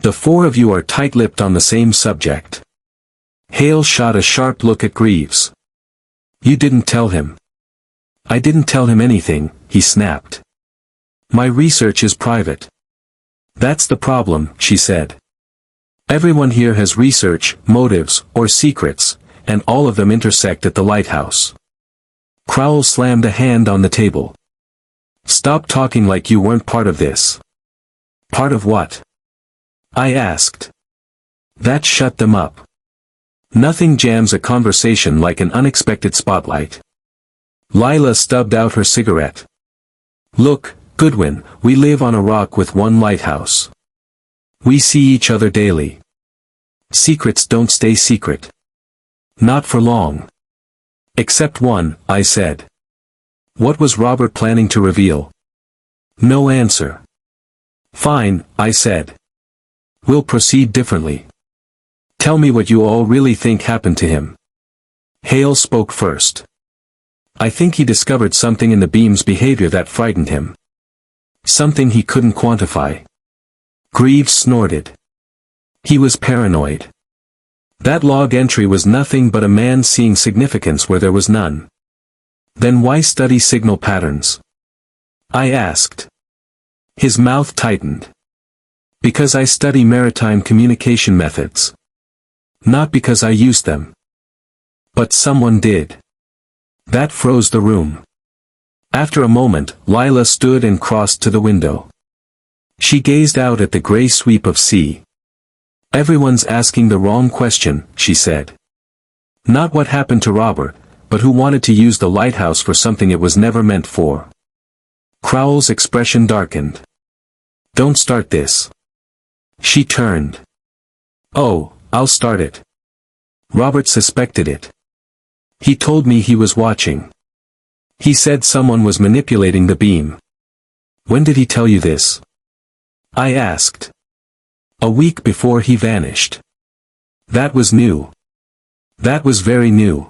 The four of you are tight-lipped on the same subject. Hale shot a sharp look at Greaves. You didn't tell him. I didn't tell him anything, he snapped. My research is private. That's the problem, she said. Everyone here has research, motives, or secrets, and all of them intersect at the lighthouse. Crowell slammed a hand on the table. Stop talking like you weren't part of this. Part of what? I asked. That shut them up. Nothing jams a conversation like an unexpected spotlight. Lila stubbed out her cigarette. Look, Goodwin, we live on a rock with one lighthouse. We see each other daily. Secrets don't stay secret. Not for long. Except one, I said. What was Robert planning to reveal? No answer. Fine, I said. We'll proceed differently. Tell me what you all really think happened to him. Hale spoke first. I think he discovered something in the beam's behavior that frightened him. Something he couldn't quantify. Greaves snorted. He was paranoid. That log entry was nothing but a man seeing significance where there was none. Then why study signal patterns? I asked. His mouth tightened. Because I study maritime communication methods. Not because I used them. But someone did. That froze the room. After a moment, Lila stood and crossed to the window. She gazed out at the gray sweep of sea. Everyone's asking the wrong question, she said. Not what happened to Robert, but who wanted to use the lighthouse for something it was never meant for. Crowell's expression darkened. Don't start this. She turned. Oh, I'll start it. Robert suspected it. He told me he was watching. He said someone was manipulating the beam. When did he tell you this? I asked. A week before he vanished. That was new. That was very new.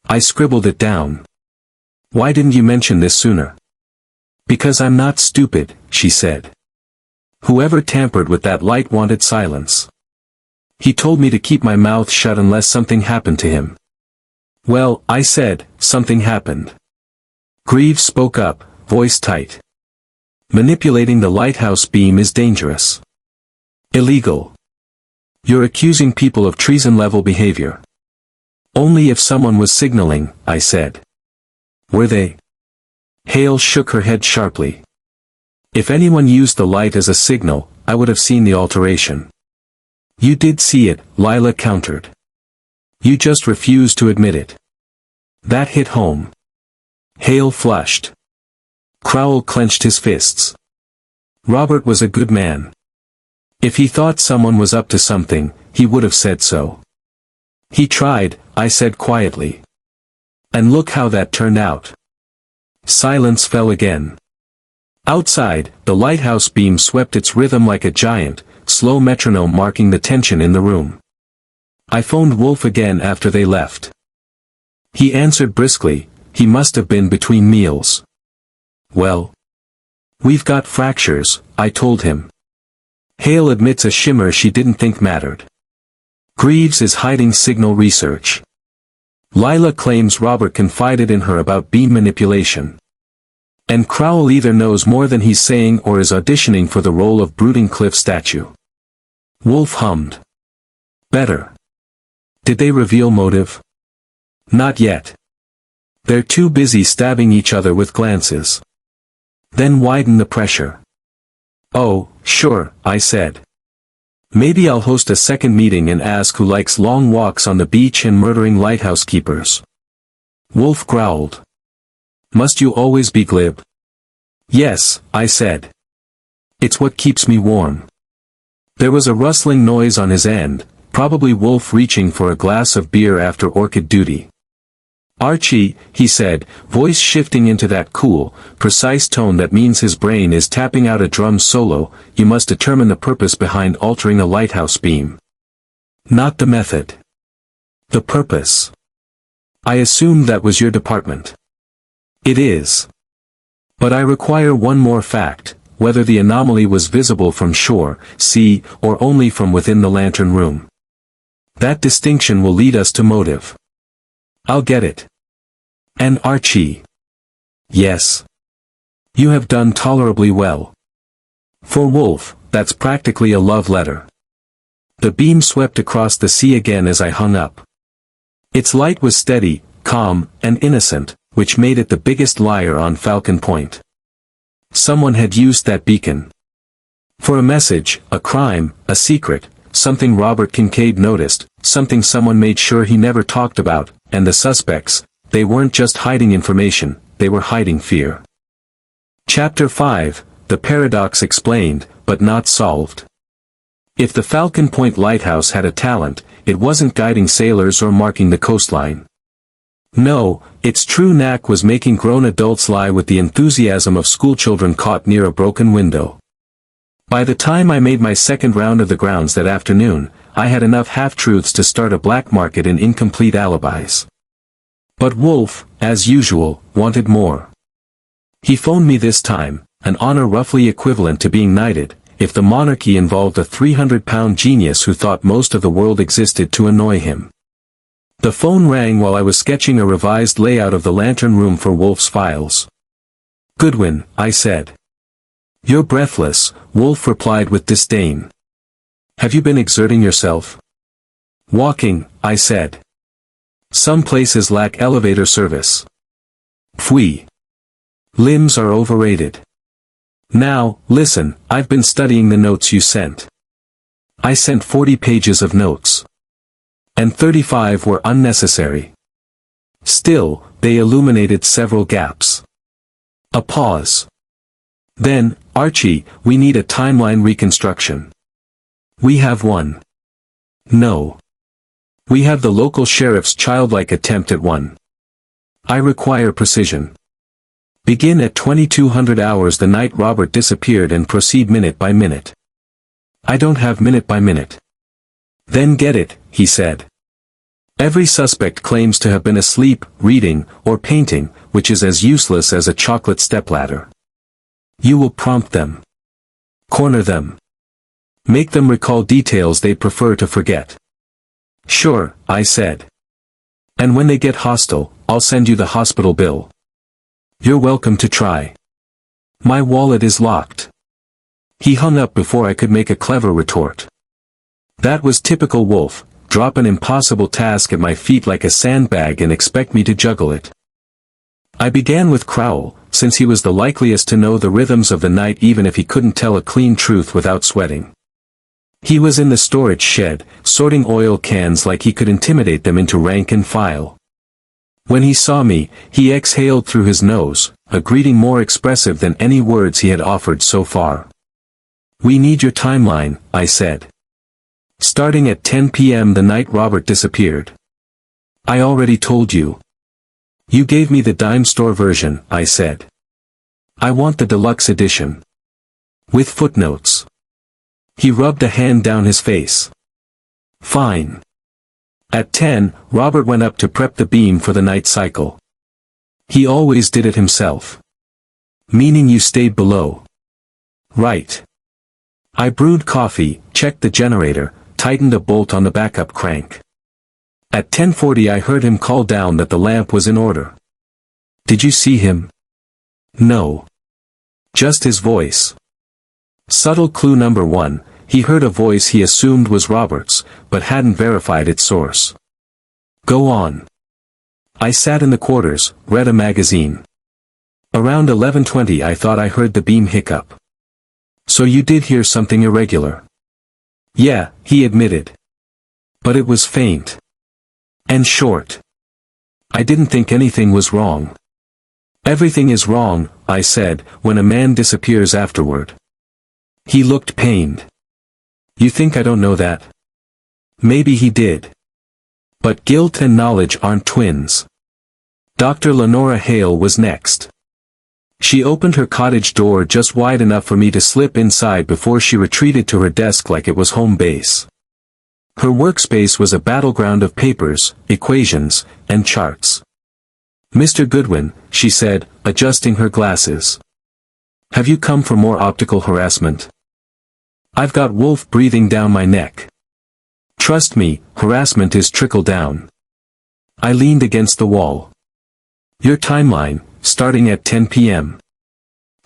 I scribbled it down. Why didn't you mention this sooner? Because I'm not stupid, she said. Whoever tampered with that light wanted silence. He told me to keep my mouth shut unless something happened to him. Well, I said, something happened. Greaves spoke up, voice tight. Manipulating the lighthouse beam is dangerous. Illegal. You're accusing people of treason-level behavior. Only if someone was signaling, I said. Were they? Hale shook her head sharply. If anyone used the light as a signal, I would have seen the alteration. You did see it, Lila countered. You just refused to admit it. That hit home. Hale flushed. Crowell clenched his fists. Robert was a good man. If he thought someone was up to something, he would have said so. He tried, I said quietly. And look how that turned out. Silence fell again. Outside, the lighthouse beam swept its rhythm like a giant, slow metronome marking the tension in the room. I phoned Wolfe again after they left. He answered briskly, he must have been between meals. Well? We've got fractures, I told him. Hale admits a shimmer she didn't think mattered. Greaves is hiding signal research. Lila claims Robert confided in her about beam manipulation. And Crowell either knows more than he's saying or is auditioning for the role of brooding cliff statue. Wolfe hummed. Better. Did they reveal motive? Not yet. They're too busy stabbing each other with glances. Then widen the pressure. Oh, sure, I said. Maybe I'll host a second meeting and ask who likes long walks on the beach and murdering lighthouse keepers. Wolfe growled. Must you always be glib? Yes, I said. It's what keeps me warm. There was a rustling noise on his end, probably Wolfe reaching for a glass of beer after orchid duty. Archie, he said, voice shifting into that cool, precise tone that means his brain is tapping out a drum solo, you must determine the purpose behind altering a lighthouse beam. Not the method. The purpose. I assumed that was your department. It is. But I require one more fact, whether the anomaly was visible from shore, sea, or only from within the lantern room. That distinction will lead us to motive. I'll get it. And Archie. Yes. You have done tolerably well. For Wolfe, that's practically a love letter. The beam swept across the sea again as I hung up. Its light was steady, calm, and innocent, which made it the biggest liar on Falcon Point. Someone had used that beacon. For a message, a crime, a secret, something Robert Kincaid noticed, something someone made sure he never talked about, and the suspects, they weren't just hiding information, they were hiding fear. Chapter 5, The Paradox Explained, but Not Solved. If the Falcon Point Lighthouse had a talent, it wasn't guiding sailors or marking the coastline. No, its true knack was making grown adults lie with the enthusiasm of schoolchildren caught near a broken window. By the time I made my second round of the grounds that afternoon, I had enough half-truths to start a black market in incomplete alibis. But Wolfe, as usual, wanted more. He phoned me this time, an honor roughly equivalent to being knighted, if the monarchy involved a 300-pound genius who thought most of the world existed to annoy him. The phone rang while I was sketching a revised layout of the lantern room for Wolfe's files. "Goodwin," I said. "You're breathless," Wolfe replied with disdain. "Have you been exerting yourself?" "Walking," I said. "Some places lack elevator service." "Pfui. Limbs are overrated. Now, listen, I've been studying the notes you sent. I sent 40 pages of notes. And 35 were unnecessary. Still, they illuminated several gaps." A pause. "Then, Archie, we need a timeline reconstruction." "We have one." "No. We have the local sheriff's childlike attempt at one. I require precision. Begin at 2200 hours the night Robert disappeared and proceed minute by minute." "I don't have minute by minute." "Then get it," he said. "Every suspect claims to have been asleep, reading, or painting, which is as useless as a chocolate stepladder. You will prompt them. Corner them. Make them recall details they prefer to forget." "Sure," I said. "And when they get hostile, I'll send you the hospital bill." "You're welcome to try. My wallet is locked." He hung up before I could make a clever retort. That was typical Wolfe, drop an impossible task at my feet like a sandbag and expect me to juggle it. I began with Crowell, since he was the likeliest to know the rhythms of the night even if he couldn't tell a clean truth without sweating. He was in the storage shed, sorting oil cans like he could intimidate them into rank and file. When he saw me, he exhaled through his nose, a greeting more expressive than any words he had offered so far. "We need your timeline," I said. "Starting at 10 p.m. the night Robert disappeared." "I already told you." "You gave me the dime store version," I said. "I want the deluxe edition. With footnotes." He rubbed a hand down his face. "Fine." At 10, Robert went up to prep the beam for the night cycle. He always did it himself. "Meaning you stayed below." "Right." I brewed coffee, checked the generator, tightened a bolt on the backup crank. At 10:40 I heard him call down that the lamp was in order. "Did you see him?" "No. Just his voice." Subtle clue number 1, he heard a voice he assumed was Robert's, but hadn't verified its source. "Go on." I sat in the quarters, read a magazine. Around 11:20 I thought I heard the beam hiccup. "So you did hear something irregular?" "Yeah," he admitted. "But it was faint. And short. I didn't think anything was wrong." "Everything is wrong," I said, "when a man disappears afterward." He looked pained. "You think I don't know that?" Maybe he did. But guilt and knowledge aren't twins. Dr. Lenora Hale was next. She opened her cottage door just wide enough for me to slip inside before she retreated to her desk like it was home base. Her workspace was a battleground of papers, equations, and charts. "Mr. Goodwin," she said, adjusting her glasses. "Have you come for more optical harassment?" "I've got Wolfe breathing down my neck." "Trust me, harassment is trickle-down." I leaned against the wall. "Your timeline, starting at 10 p.m.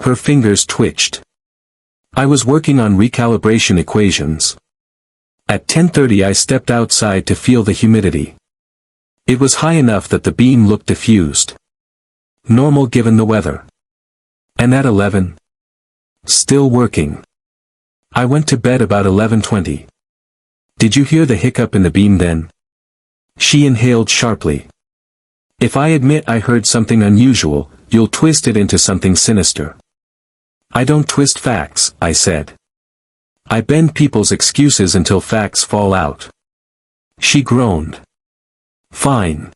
Her fingers twitched. I was working on recalibration equations. At 10:30 I stepped outside to feel the humidity. It was high enough that the beam looked diffused. Normal given the weather. And at 11? Still working. I went to bed about 11:20. "Did you hear the hiccup in the beam then?" She inhaled sharply. "If I admit I heard something unusual, you'll twist it into something sinister." "I don't twist facts," I said. "I bend people's excuses until facts fall out." She groaned. "Fine."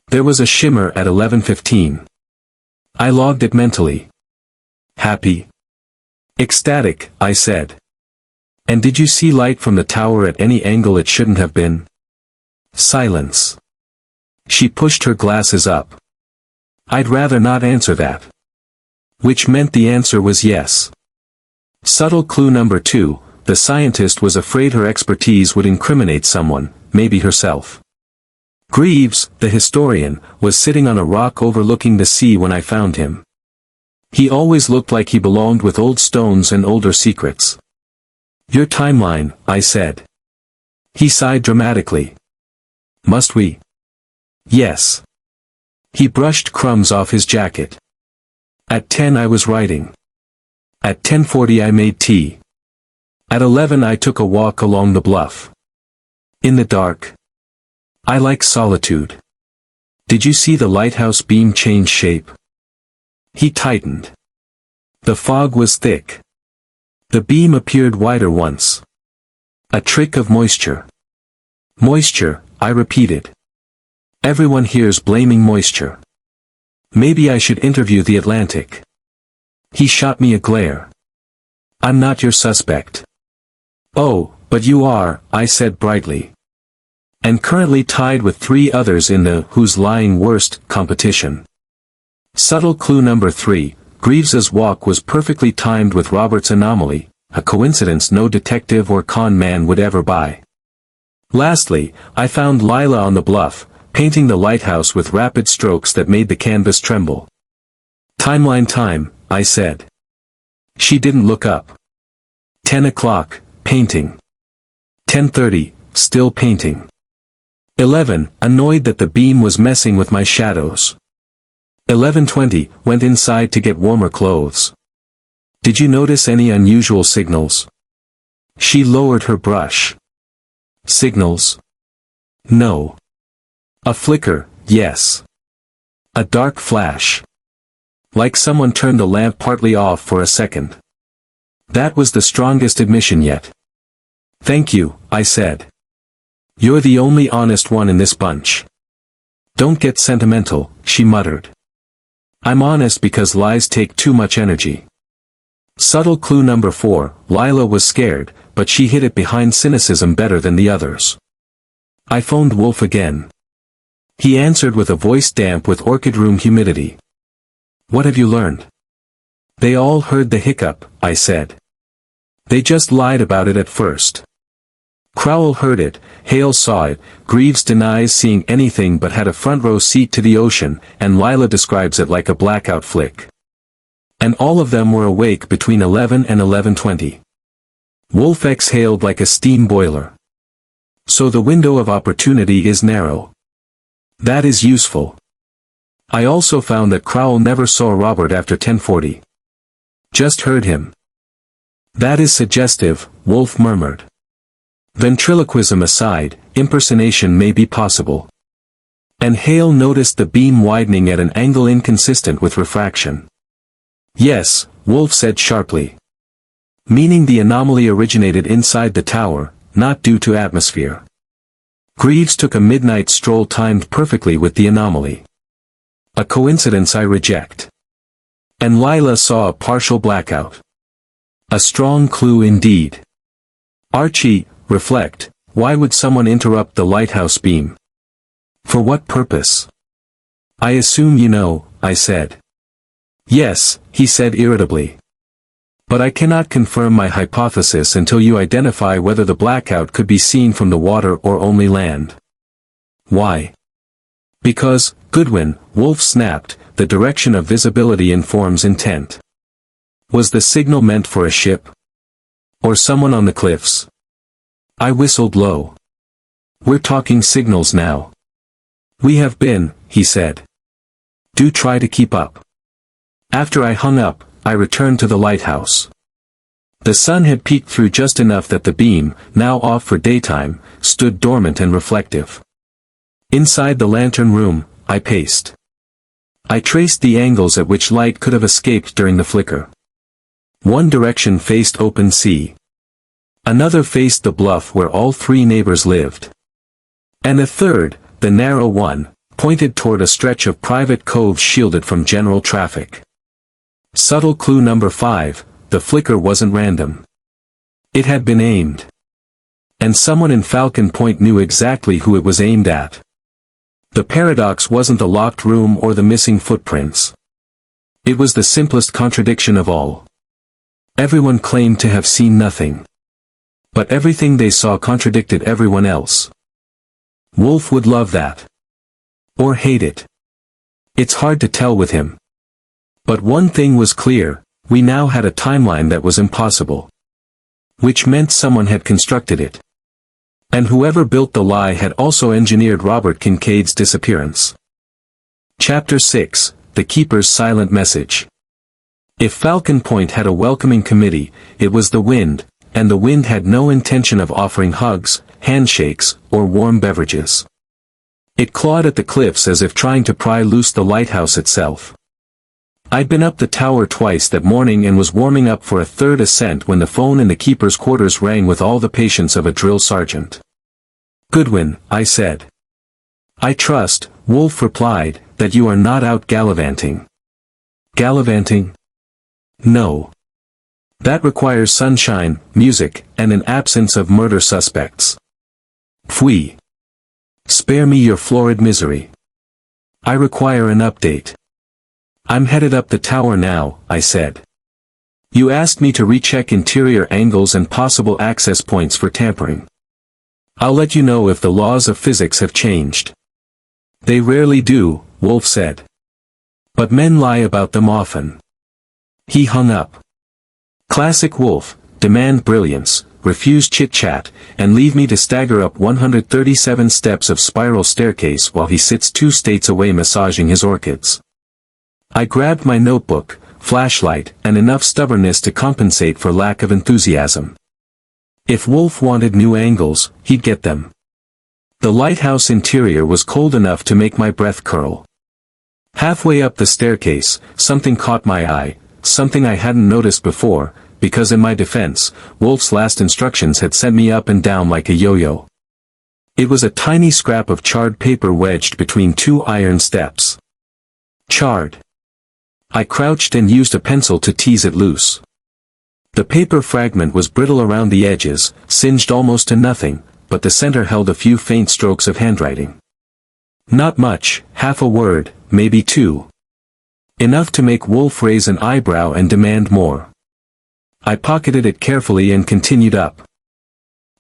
There was a shimmer at 11:15. I logged it mentally. "Happy?" "Ecstatic," I said. "And did you see light from the tower at any angle it shouldn't have been?" Silence. She pushed her glasses up. "I'd rather not answer that." Which meant the answer was yes. Subtle clue number 2, the scientist was afraid her expertise would incriminate someone, maybe herself. Greaves, the historian, was sitting on a rock overlooking the sea when I found him. He always looked like he belonged with old stones and older secrets. Your timeline, I said. He sighed dramatically. Must we? Yes. He brushed crumbs off his jacket. At 10 I was writing. At 10:40 I made tea. At 11 I took a walk along the bluff. In the dark. I like solitude. Did you see the lighthouse beam change shape? He tightened. The fog was thick. The beam appeared wider once. A trick of moisture. Moisture, I repeated. Everyone here's blaming moisture. Maybe I should interview the Atlantic. He shot me a glare. I'm not your suspect. Oh, but you are, I said brightly. And currently tied with 3 others in the who's lying worst competition. Subtle clue number 3, Greaves's walk was perfectly timed with Robert's anomaly, a coincidence no detective or con man would ever buy. Lastly, I found Lila on the bluff, painting the lighthouse with rapid strokes that made the canvas tremble. Timeline time, I said. She didn't look up. 10 o'clock, painting. 10:30, still painting. 11, annoyed that the beam was messing with my shadows. 11:20, went inside to get warmer clothes. Did you notice any unusual signals? She lowered her brush. Signals? No. A flicker, yes. A dark flash. Like someone turned the lamp partly off for a second. That was the strongest admission yet. Thank you, I said. You're the only honest one in this bunch. Don't get sentimental, she muttered. I'm honest because lies take too much energy. Subtle clue number 4, Lila was scared, but she hid it behind cynicism better than the others. I phoned Wolfe again. He answered with a voice damp with orchid room humidity. What have you learned? They all heard the hiccup, I said. They just lied about it at first. Crowell heard it, Hale saw it, Greaves denies seeing anything but had a front row seat to the ocean, and Lila describes it like a blackout flick. And all of them were awake between 11 and 11:20. Wolfe exhaled like a steam boiler. So the window of opportunity is narrow. That is useful. I also found that Crowell never saw Robert after 10:40. Just heard him. That is suggestive, Wolfe murmured. Ventriloquism aside, impersonation may be possible. And Hale noticed the beam widening at an angle inconsistent with refraction. Yes, Wolfe said sharply. Meaning the anomaly originated inside the tower, not due to atmosphere. Greaves took a midnight stroll timed perfectly with the anomaly. A coincidence I reject. And Lila saw a partial blackout. A strong clue indeed. Archie, reflect, why would someone interrupt the lighthouse beam? For what purpose? I assume you know, I said. Yes, he said irritably. But I cannot confirm my hypothesis until you identify whether the blackout could be seen from the water or only land. Why? Because, Goodwin, Wolfe snapped, the direction of visibility informs intent. Was the signal meant for a ship? Or someone on the cliffs? I whistled low. We're talking signals now. We have been, he said. Do try to keep up. After I hung up, I returned to the lighthouse. The sun had peeked through just enough that the beam, now off for daytime, stood dormant and reflective. Inside the lantern room, I paced. I traced the angles at which light could have escaped during the flicker. One direction faced open sea. Another faced the bluff where all 3 neighbors lived. And a third, the narrow one, pointed toward a stretch of private coves shielded from general traffic. Subtle clue number 5, the flicker wasn't random. It had been aimed. And someone in Falcon Point knew exactly who it was aimed at. The paradox wasn't the locked room or the missing footprints. It was the simplest contradiction of all. Everyone claimed to have seen nothing. But everything they saw contradicted everyone else. Wolfe would love that. Or hate it. It's hard to tell with him. But one thing was clear, we now had a timeline that was impossible. Which meant someone had constructed it. And whoever built the lie had also engineered Robert Kincaid's disappearance. Chapter 6, The Keeper's Silent Message. If Falcon Point had a welcoming committee, it was the wind, and the wind had no intention of offering hugs, handshakes, or warm beverages. It clawed at the cliffs as if trying to pry loose the lighthouse itself. I'd been up the tower twice that morning and was warming up for a third ascent when the phone in the keeper's quarters rang with all the patience of a drill sergeant. "Goodwin," I said. "I trust," Wolfe replied, "that you are not out gallivanting." "Gallivanting? No. That requires sunshine, music, and an absence of murder suspects. Pfui. Spare me your florid misery. I require an update." "I'm headed up the tower now," I said. "You asked me to recheck interior angles and possible access points for tampering. I'll let you know if the laws of physics have changed." "They rarely do," Wolfe said. "But men lie about them often." He hung up. Classic Wolfe, demand brilliance, refuse chit-chat, and leave me to stagger up 137 steps of spiral staircase while he sits 2 states away massaging his orchids. I grabbed my notebook, flashlight, and enough stubbornness to compensate for lack of enthusiasm. If Wolfe wanted new angles, he'd get them. The lighthouse interior was cold enough to make my breath curl. Halfway up the staircase, something caught my eye, something I hadn't noticed before, because in my defense, Wolfe's last instructions had sent me up and down like a yo-yo. It was a tiny scrap of charred paper wedged between 2 iron steps. Charred. I crouched and used a pencil to tease it loose. The paper fragment was brittle around the edges, singed almost to nothing, but the center held a few faint strokes of handwriting. Not much, half a word, maybe 2. Enough to make Wolfe raise an eyebrow and demand more. I pocketed it carefully and continued up.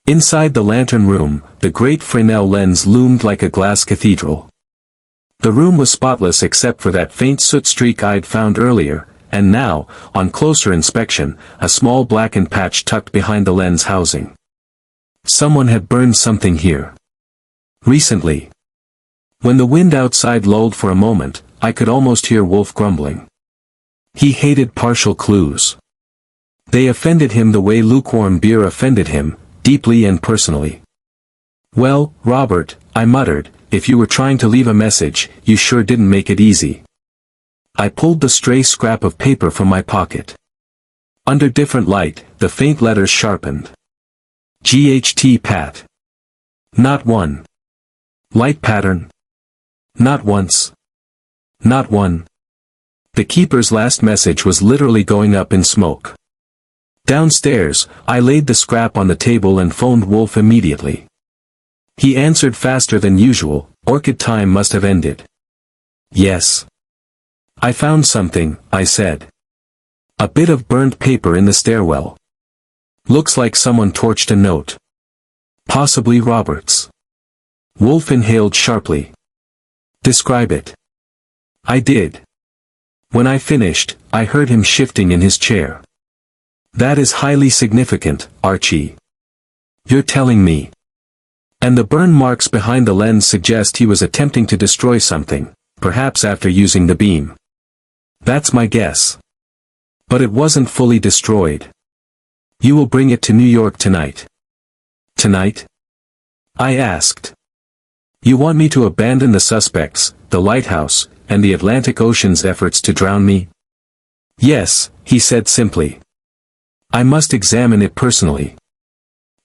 Inside the lantern room, the great Fresnel lens loomed like a glass cathedral. The room was spotless except for that faint soot streak I'd found earlier, and now, on closer inspection, a small blackened patch tucked behind the lens housing. Someone had burned something here. Recently. When the wind outside lulled for a moment, I could almost hear Wolfe grumbling. He hated partial clues. They offended him the way lukewarm beer offended him, deeply and personally. "Well, Robert," I muttered, "if you were trying to leave a message, you sure didn't make it easy." I pulled the stray scrap of paper from my pocket. Under different light, the faint letters sharpened. GHT Pat. Not one. Light pattern. Not once. Not one. The keeper's last message was literally going up in smoke. Downstairs, I laid the scrap on the table and phoned Wolfe immediately. He answered faster than usual, orchid time must have ended. "Yes. I found something," I said. "A bit of burnt paper in the stairwell. Looks like someone torched a note. Possibly Robert's." Wolfe inhaled sharply. "Describe it." I did. When I finished, I heard him shifting in his chair. "That is highly significant, Archie. You're telling me." "And the burn marks behind the lens suggest he was attempting to destroy something, perhaps after using the beam. That's my guess. But it wasn't fully destroyed. You will bring it to New York tonight." "Tonight?" I asked. "You want me to abandon the suspects, the lighthouse, and the Atlantic Ocean's efforts to drown me?" "Yes," he said simply. "I must examine it personally.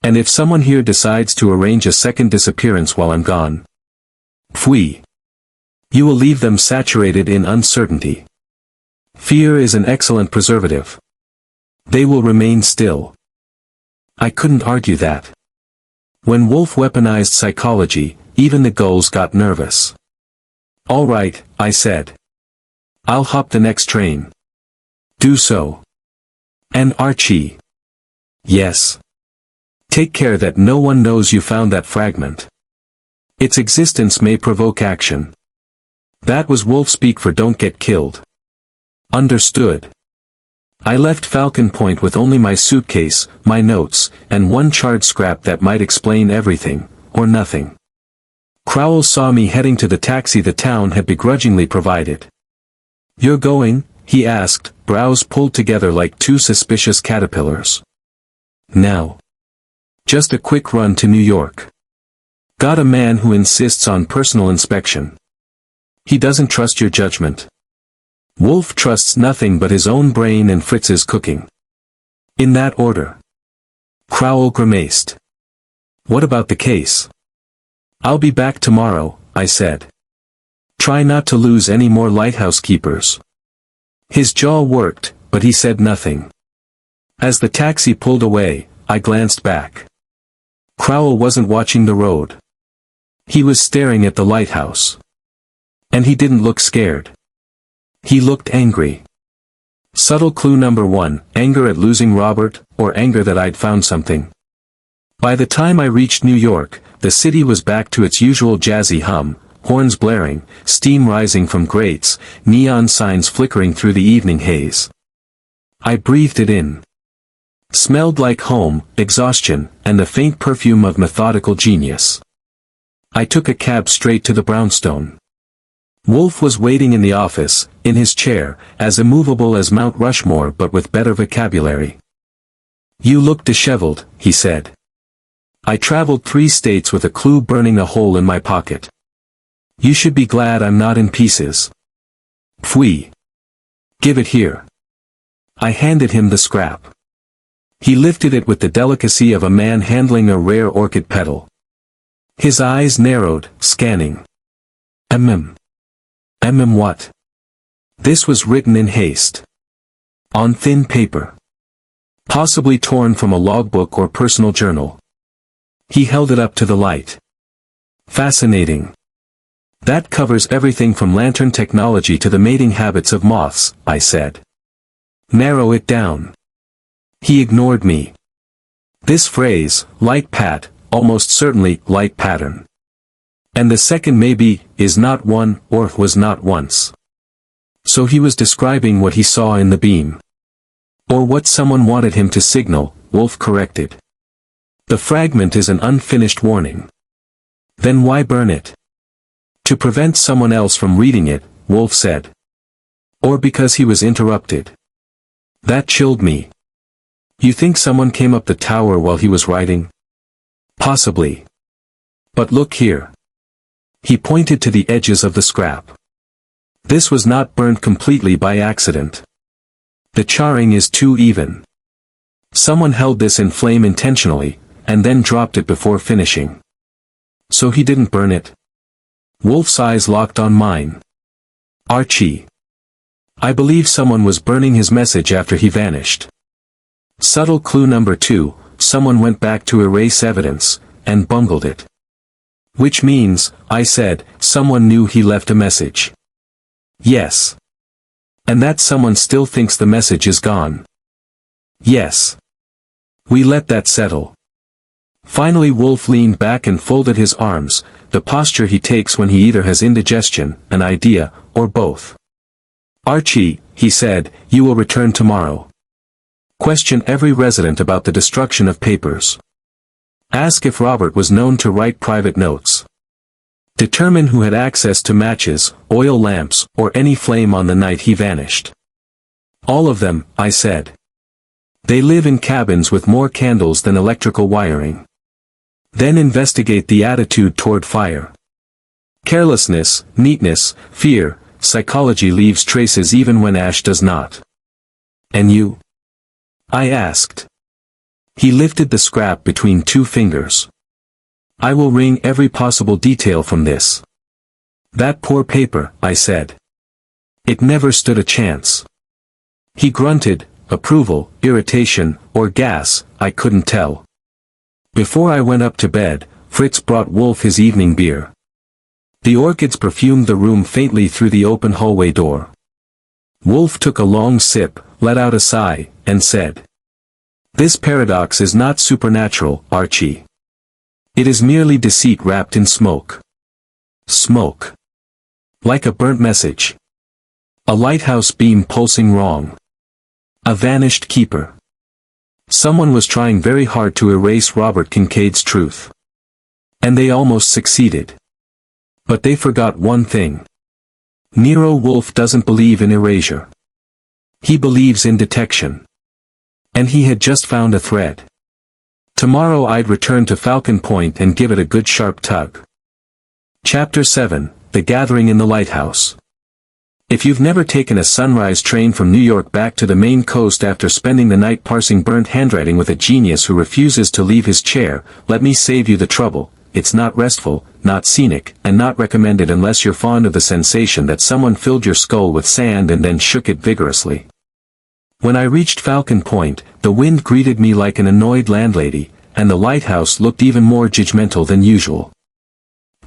And if someone here decides to arrange a second disappearance while I'm gone, pfui. You will leave them saturated in uncertainty. Fear is an excellent preservative. They will remain still." I couldn't argue that. When Wolfe weaponized psychology, even the gulls got nervous. "All right," I said. I'll hop the next train. Do so. And Archie. Yes. Take care that no one knows you found that fragment. Its existence may provoke action. That was Wolfe speak for don't get killed. Understood. I left Falcon Point with only my suitcase, my notes, and one charred scrap that might explain everything, or nothing. Crowell saw me heading to the taxi the town had begrudgingly provided. "You're going?" he asked, brows pulled together like two suspicious caterpillars. "Now. Just a quick run to New York. Got a man who insists on personal inspection. He doesn't trust your judgment. Wolfe trusts nothing but his own brain and Fritz's cooking. In that order." Crowell grimaced. "What about the case?" "I'll be back tomorrow," I said. "Try not to lose any more lighthouse keepers." His jaw worked, but he said nothing. As the taxi pulled away, I glanced back. Crowell wasn't watching the road. He was staring at the lighthouse. And he didn't look scared. He looked angry. Subtle clue number 1, anger at losing Robert, or anger that I'd found something. By the time I reached New York, the city was back to its usual jazzy hum, horns blaring, steam rising from grates, neon signs flickering through the evening haze. I breathed it in. Smelled like home, exhaustion, and the faint perfume of methodical genius. I took a cab straight to the brownstone. Wolfe was waiting in the office, in his chair, as immovable as Mount Rushmore but with better vocabulary. "You look disheveled," he said. "I traveled 3 states with a clue burning a hole in my pocket. You should be glad I'm not in pieces." "Pfui. Give it here." I handed him the scrap. He lifted it with the delicacy of a man handling a rare orchid petal. His eyes narrowed, scanning. What?" This was written in haste. On thin paper. Possibly torn from a logbook or personal journal. He held it up to the light. "Fascinating. That covers everything from lantern technology to the mating habits of moths," I said. "Narrow it down." He ignored me. "This phrase, light pat, almost certainly light pattern. And the second maybe, is not one, or was not once." So he was describing what he saw in the beam. Or what someone wanted him to signal, Wolfe corrected. "The fragment is an unfinished warning." "Then why burn it?" "To prevent someone else from reading it," Wolfe said. "Or because he was interrupted." That chilled me. "You think someone came up the tower while he was writing?" "Possibly. But look here." He pointed to the edges of the scrap. "This was not burned completely by accident. The charring is too even. Someone held this in flame intentionally, and then dropped it before finishing. So he didn't burn it." Wolfe's eyes locked on mine. "Archie. I believe someone was burning his message after he vanished. Subtle clue number 2, someone went back to erase evidence, and bungled it. Which means," I said, "someone knew he left a message." "Yes. And that someone still thinks the message is gone." "Yes. We let that settle." Finally Wolfe leaned back and folded his arms, the posture he takes when he either has indigestion, an idea, or both. "Archie," he said, "you will return tomorrow. Question every resident about the destruction of papers. Ask if Robert was known to write private notes. Determine who had access to matches, oil lamps, or any flame on the night he vanished." "All of them," I said. "They live in cabins with more candles than electrical wiring." Then investigate the attitude toward fire. Carelessness, neatness, fear, psychology leaves traces even when ash does not. "And you?" I asked. He lifted the scrap between 2 fingers. "I will wring every possible detail from this." "That poor paper," I said. "It never stood a chance." He grunted, approval, irritation, or gas, I couldn't tell. Before I went up to bed, Fritz brought Wolfe his evening beer. The orchids perfumed the room faintly through the open hallway door. Wolfe took a long sip, let out a sigh, and said, "This paradox is not supernatural, Archie. It is merely deceit wrapped in smoke. Smoke. Like a burnt message. A lighthouse beam pulsing wrong. A vanished keeper. Someone was trying very hard to erase Robert Kincaid's truth. And they almost succeeded. But they forgot one thing. Nero Wolfe doesn't believe in erasure. He believes in detection. And he had just found a thread. Tomorrow I'd return to Falcon Point and give it a good sharp tug." Chapter 7, The Gathering in the Lighthouse. If you've never taken a sunrise train from New York back to the Maine coast after spending the night parsing burnt handwriting with a genius who refuses to leave his chair, let me save you the trouble. It's not restful, not scenic, and not recommended unless you're fond of the sensation that someone filled your skull with sand and then shook it vigorously. When I reached Falcon Point, the wind greeted me like an annoyed landlady, and the lighthouse looked even more judgmental than usual.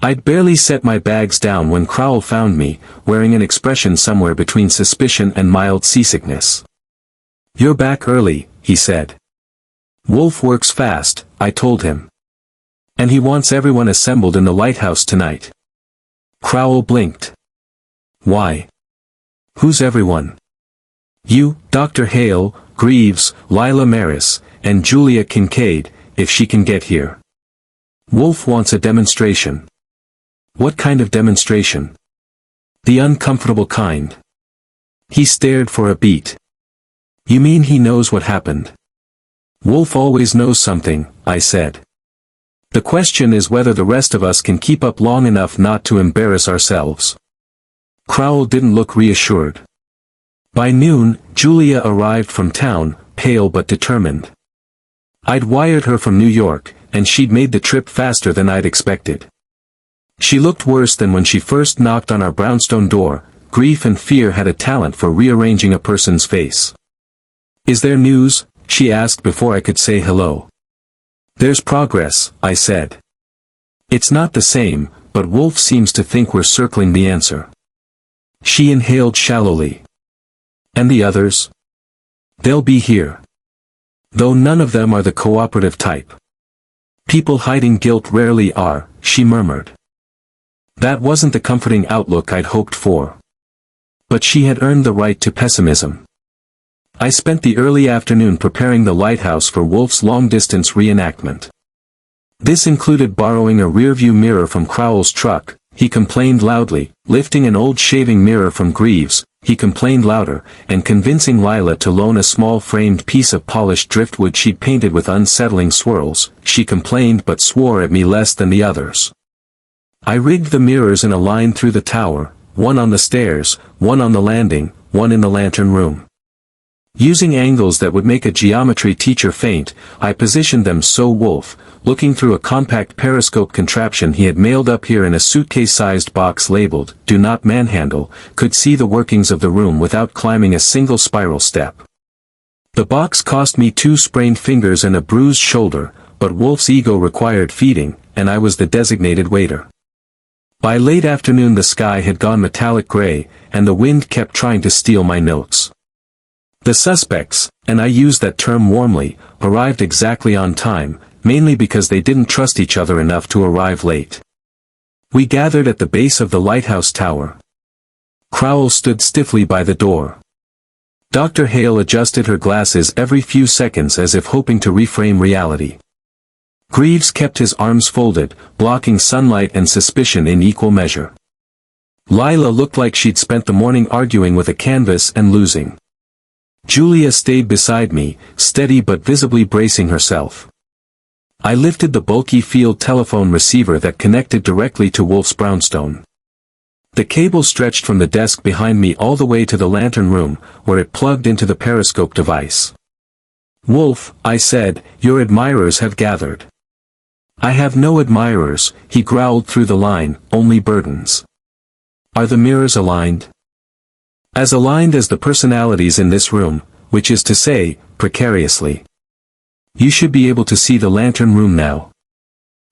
I'd barely set my bags down when Crowell found me, wearing an expression somewhere between suspicion and mild seasickness. "You're back early," he said. "Wolfe works fast," I told him. "And he wants everyone assembled in the lighthouse tonight." Crowell blinked. "Why? Who's everyone?" "You, Dr. Hale, Greaves, Lila Maris, and Julia Kincaid, if she can get here. Wolfe wants a demonstration." "What kind of demonstration?" "The uncomfortable kind." He stared for a beat. "You mean he knows what happened?" "Wolfe always knows something," I said. "The question is whether the rest of us can keep up long enough not to embarrass ourselves." Crowell didn't look reassured. By noon, Julia arrived from town, pale but determined. I'd wired her from New York, and she'd made the trip faster than I'd expected. She looked worse than when she first knocked on our brownstone door. Grief and fear had a talent for rearranging a person's face. "Is there news?" she asked before I could say hello. "There's progress," I said. "It's not the same, but Wolfe seems to think we're circling the answer." She inhaled shallowly. "And the others?" "They'll be here. Though none of them are the cooperative type. People hiding guilt rarely are," she murmured. That wasn't the comforting outlook I'd hoped for. But she had earned the right to pessimism. I spent the early afternoon preparing the lighthouse for Wolfe's long-distance reenactment. This included borrowing a rearview mirror from Crowell's truck. He complained loudly, lifting an old shaving mirror from Greaves. He complained louder, and convincing Lila to loan a small framed piece of polished driftwood she'd painted with unsettling swirls. She complained but swore at me less than the others. I rigged the mirrors in a line through the tower, one on the stairs, one on the landing, one in the lantern room. Using angles that would make a geometry teacher faint, I positioned them so Wolfe, looking through a compact periscope contraption he had mailed up here in a suitcase-sized box labeled, "Do not manhandle," could see the workings of the room without climbing a single spiral step. The box cost me 2 sprained fingers and a bruised shoulder, but Wolfe's ego required feeding, and I was the designated waiter. By late afternoon the sky had gone metallic gray, and the wind kept trying to steal my notes. The suspects, and I use that term warmly, arrived exactly on time, mainly because they didn't trust each other enough to arrive late. We gathered at the base of the lighthouse tower. Crowell stood stiffly by the door. Dr. Hale adjusted her glasses every few seconds as if hoping to reframe reality. Greaves kept his arms folded, blocking sunlight and suspicion in equal measure. Lila looked like she'd spent the morning arguing with a canvas and losing. Julia stayed beside me, steady but visibly bracing herself. I lifted the bulky field telephone receiver that connected directly to Wolfe's brownstone. The cable stretched from the desk behind me all the way to the lantern room, where it plugged into the periscope device. "Wolfe," I said, "your admirers have gathered." "I have no admirers," he growled through the line, "only burdens." "Are the mirrors aligned?" "As aligned as the personalities in this room, which is to say, precariously. You should be able to see the lantern room now."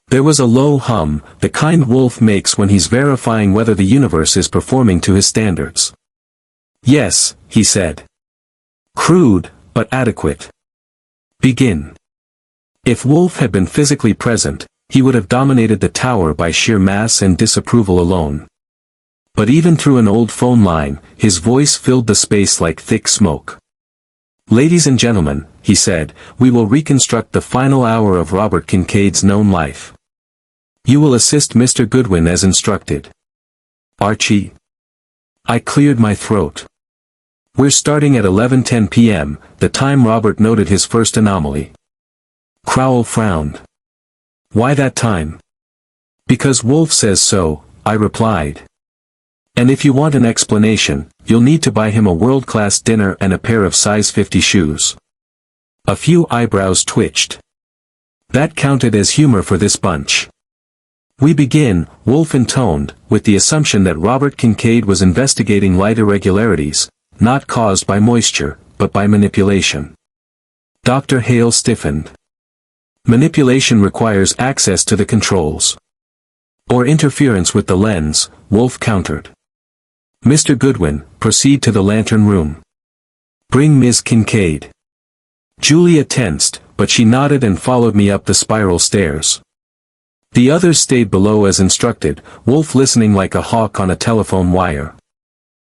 There was a low hum, the kind Wolfe makes when he's verifying whether the universe is performing to his standards. Yes, he said. Crude, but adequate. Begin. If Wolfe had been physically present, he would have dominated the tower by sheer mass and disapproval alone. But even through an old phone line, his voice filled the space like thick smoke. Ladies and gentlemen, he said, we will reconstruct the final hour of Robert Kincaid's known life. You will assist Mr. Goodwin as instructed. Archie. I cleared my throat. We're starting at 11:10 p.m., the time Robert noted his first anomaly. Crowell frowned. Why that time? Because Wolfe says so, I replied. And if you want an explanation, you'll need to buy him a world-class dinner and a pair of size 50 shoes. A few eyebrows twitched. That counted as humor for this bunch. We begin, Wolfe intoned, with the assumption that Robert Kincaid was investigating light irregularities, not caused by moisture, but by manipulation. Dr. Hale stiffened. Manipulation requires access to the controls. Or interference with the lens, Wolfe countered. Mr. Goodwin, proceed to the lantern room. Bring Ms. Kincaid. Julia tensed, but she nodded and followed me up the spiral stairs. The others stayed below as instructed, Wolfe listening like a hawk on a telephone wire.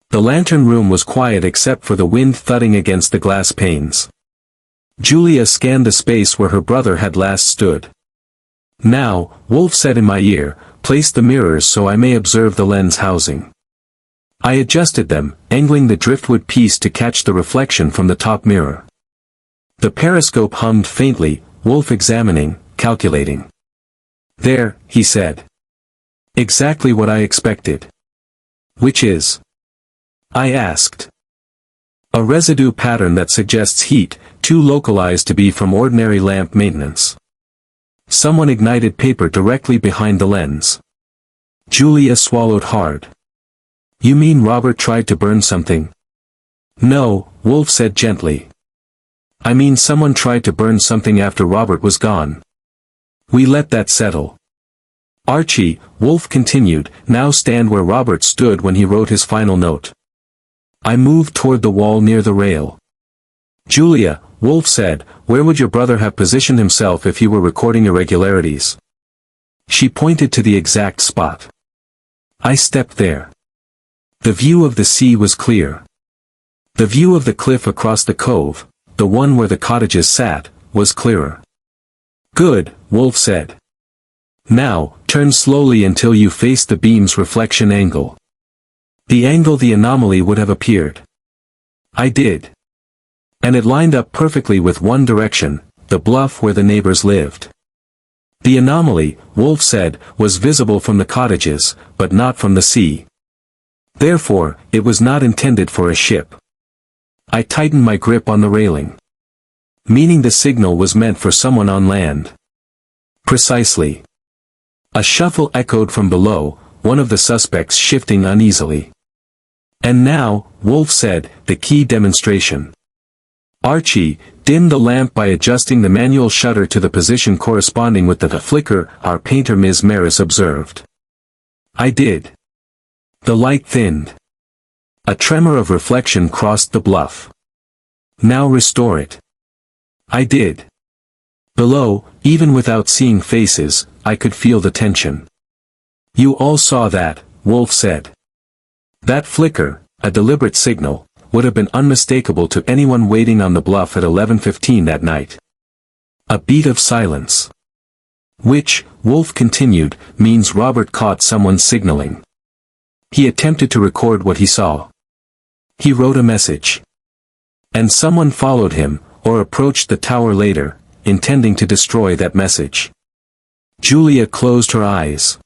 The lantern room was quiet except for the wind thudding against the glass panes. Julia scanned the space where her brother had last stood. Now, Wolfe said in my ear, place the mirrors so I may observe the lens housing. I adjusted them, angling the driftwood piece to catch the reflection from the top mirror. The periscope hummed faintly, Wolfe examining, calculating. There, he said. Exactly what I expected. Which is? I asked. A residue pattern that suggests heat, too localized to be from ordinary lamp maintenance. Someone ignited paper directly behind the lens. Julia swallowed hard. You mean Robert tried to burn something? No, Wolfe said gently. I mean someone tried to burn something after Robert was gone. We let that settle. Archie, Wolfe continued, now stand where Robert stood when he wrote his final note. I moved toward the wall near the rail. Julia, Wolfe said, where would your brother have positioned himself if he were recording irregularities? She pointed to the exact spot. I stepped there. The view of the sea was clear. The view of the cliff across the cove, the one where the cottages sat, was clearer. Good, Wolfe said. Now, turn slowly until you face the beam's reflection angle. The angle the anomaly would have appeared. I did. And it lined up perfectly with one direction, the bluff where the neighbors lived. The anomaly, Wolfe said, was visible from the cottages, but not from the sea. Therefore, it was not intended for a ship. I tightened my grip on the railing. Meaning the signal was meant for someone on land. Precisely. A shuffle echoed from below, one of the suspects shifting uneasily. And now, Wolfe said, the key demonstration. Archie, dim the lamp by adjusting the manual shutter to the position corresponding with the flicker our painter Ms. Maris observed. I did. The light thinned. A tremor of reflection crossed the bluff. Now restore it. I did. Below, even without seeing faces, I could feel the tension. You all saw that, Wolfe said. That flicker, a deliberate signal, would have been unmistakable to anyone waiting on the bluff at 11:15 that night. A beat of silence. Which, Wolfe continued, means Robert caught someone signaling. He attempted to record what he saw. He wrote a message. And someone followed him, or approached the tower later, intending to destroy that message. Julia closed her eyes.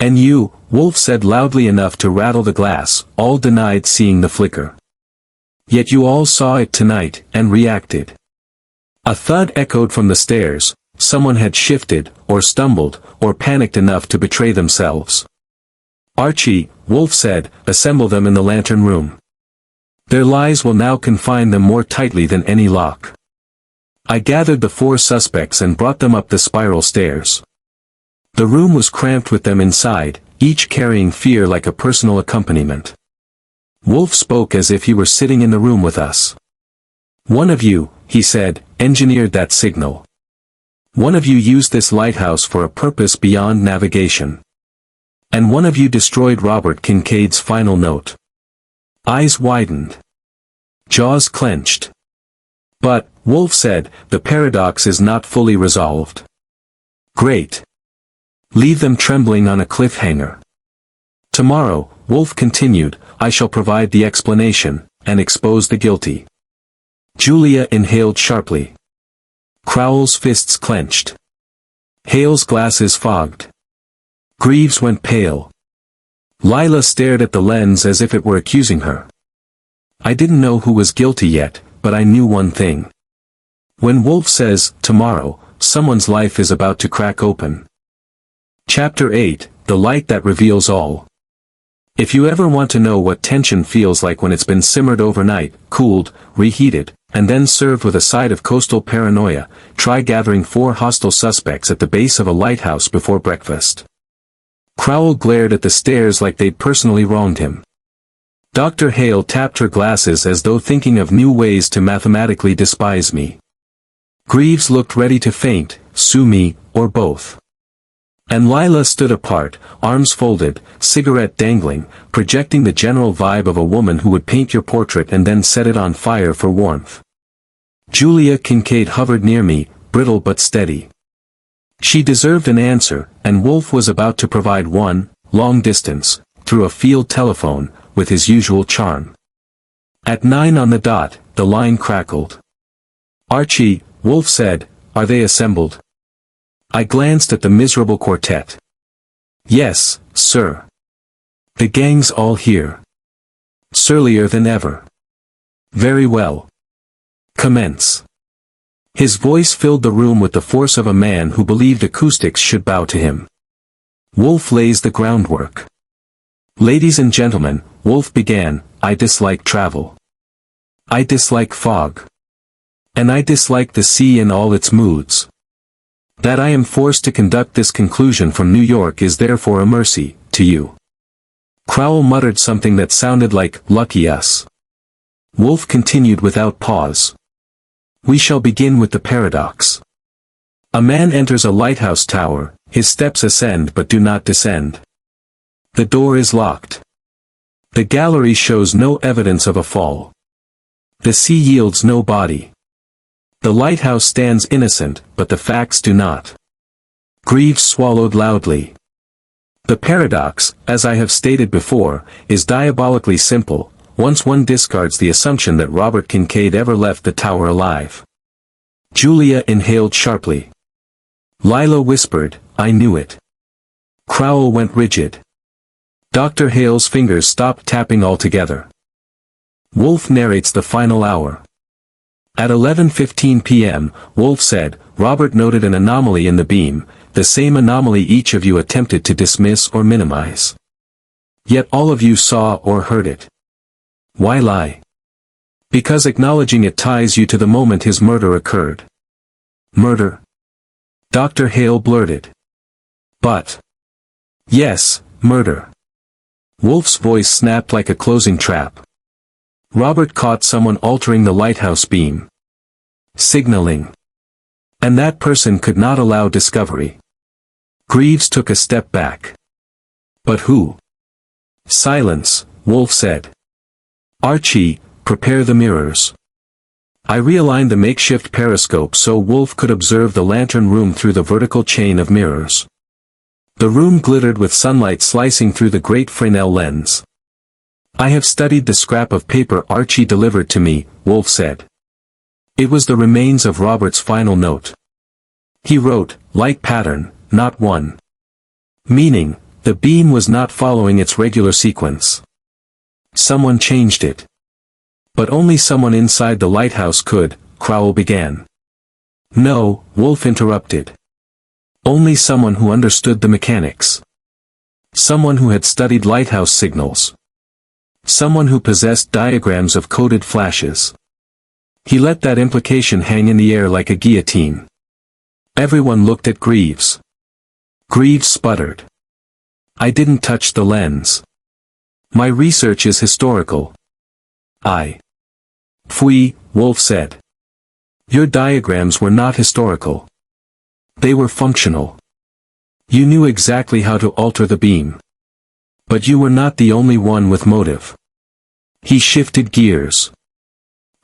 And you, Wolfe said loudly enough to rattle the glass, all denied seeing the flicker. Yet you all saw it tonight, and reacted. A thud echoed from the stairs, someone had shifted, or stumbled, or panicked enough to betray themselves. Archie, Wolfe said, assemble them in the lantern room. Their lies will now confine them more tightly than any lock. I gathered the 4 suspects and brought them up the spiral stairs. The room was cramped with them inside, each carrying fear like a personal accompaniment. Wolfe spoke as if he were sitting in the room with us. One of you, he said, engineered that signal. One of you used this lighthouse for a purpose beyond navigation. And one of you destroyed Robert Kincaid's final note. Eyes widened. Jaws clenched. But, Wolfe said, the paradox is not fully resolved. Great. Leave them trembling on a cliffhanger. Tomorrow, Wolfe continued, I shall provide the explanation, and expose the guilty. Julia inhaled sharply. Crowell's fists clenched. Hale's glasses fogged. Greaves went pale. Lila stared at the lens as if it were accusing her. I didn't know who was guilty yet, but I knew one thing. When Wolfe says, tomorrow, someone's life is about to crack open. Chapter 8, The Light That Reveals All. If you ever want to know what tension feels like when it's been simmered overnight, cooled, reheated, and then served with a side of coastal paranoia, try gathering 4 hostile suspects at the base of a lighthouse before breakfast. Crowell glared at the stairs like they'd personally wronged him. Dr. Hale tapped her glasses as though thinking of new ways to mathematically despise me. Greaves looked ready to faint, sue me, or both. And Lila stood apart, arms folded, cigarette dangling, projecting the general vibe of a woman who would paint your portrait and then set it on fire for warmth. Julia Kincaid hovered near me, brittle but steady. She deserved an answer, and Wolfe was about to provide one, long distance, through a field telephone, with his usual charm. At 9 on the dot, the line crackled. Archie, Wolfe said, are they assembled? I glanced at the miserable quartet. Yes, sir. The gang's all here. Surlier than ever. Very well. Commence. His voice filled the room with the force of a man who believed acoustics should bow to him. Wolfe lays the groundwork. Ladies and gentlemen, Wolfe began, I dislike travel. I dislike fog. And I dislike the sea in all its moods. That I am forced to conduct this conclusion from New York is therefore a mercy, to you. Crowell muttered something that sounded like, lucky us. Wolfe continued without pause. We shall begin with the paradox. A man enters a lighthouse tower, his steps ascend but do not descend. The door is locked. The gallery shows no evidence of a fall. The sea yields no body. The lighthouse stands innocent, but the facts do not. Greaves swallowed loudly. The paradox, as I have stated before, is diabolically simple, once one discards the assumption that Robert Kincaid ever left the tower alive. Julia inhaled sharply. Lila whispered, I knew it. Crowell went rigid. Dr. Hale's fingers stopped tapping altogether. Wolfe narrates the final hour. At 11:15 p.m., Wolfe said, Robert noted an anomaly in the beam, the same anomaly each of you attempted to dismiss or minimize. Yet all of you saw or heard it. Why lie? Because acknowledging it ties you to the moment his murder occurred. Murder? Dr. Hale blurted. But. Yes, murder. Wolfe's voice snapped like a closing trap. Robert caught someone altering the lighthouse beam. Signaling. And that person could not allow discovery. Greaves took a step back. But who? Silence, Wolfe said. Archie, prepare the mirrors. I realigned the makeshift periscope so Wolfe could observe the lantern room through the vertical chain of mirrors. The room glittered with sunlight slicing through the great Fresnel lens. I have studied the scrap of paper Archie delivered to me, Wolfe said. It was the remains of Robert's final note. He wrote, light pattern, not one. Meaning, the beam was not following its regular sequence. Someone changed it. But only someone inside the lighthouse could, Crowell began. No, Wolfe interrupted. Only someone who understood the mechanics. Someone who had studied lighthouse signals. Someone who possessed diagrams of coded flashes. He let that implication hang in the air like a guillotine. Everyone looked at Greaves. Greaves sputtered. I didn't touch the lens. My research is historical. Pfui, Wolfe said. Your diagrams were not historical. They were functional. You knew exactly how to alter the beam. But you were not the only one with motive. He shifted gears.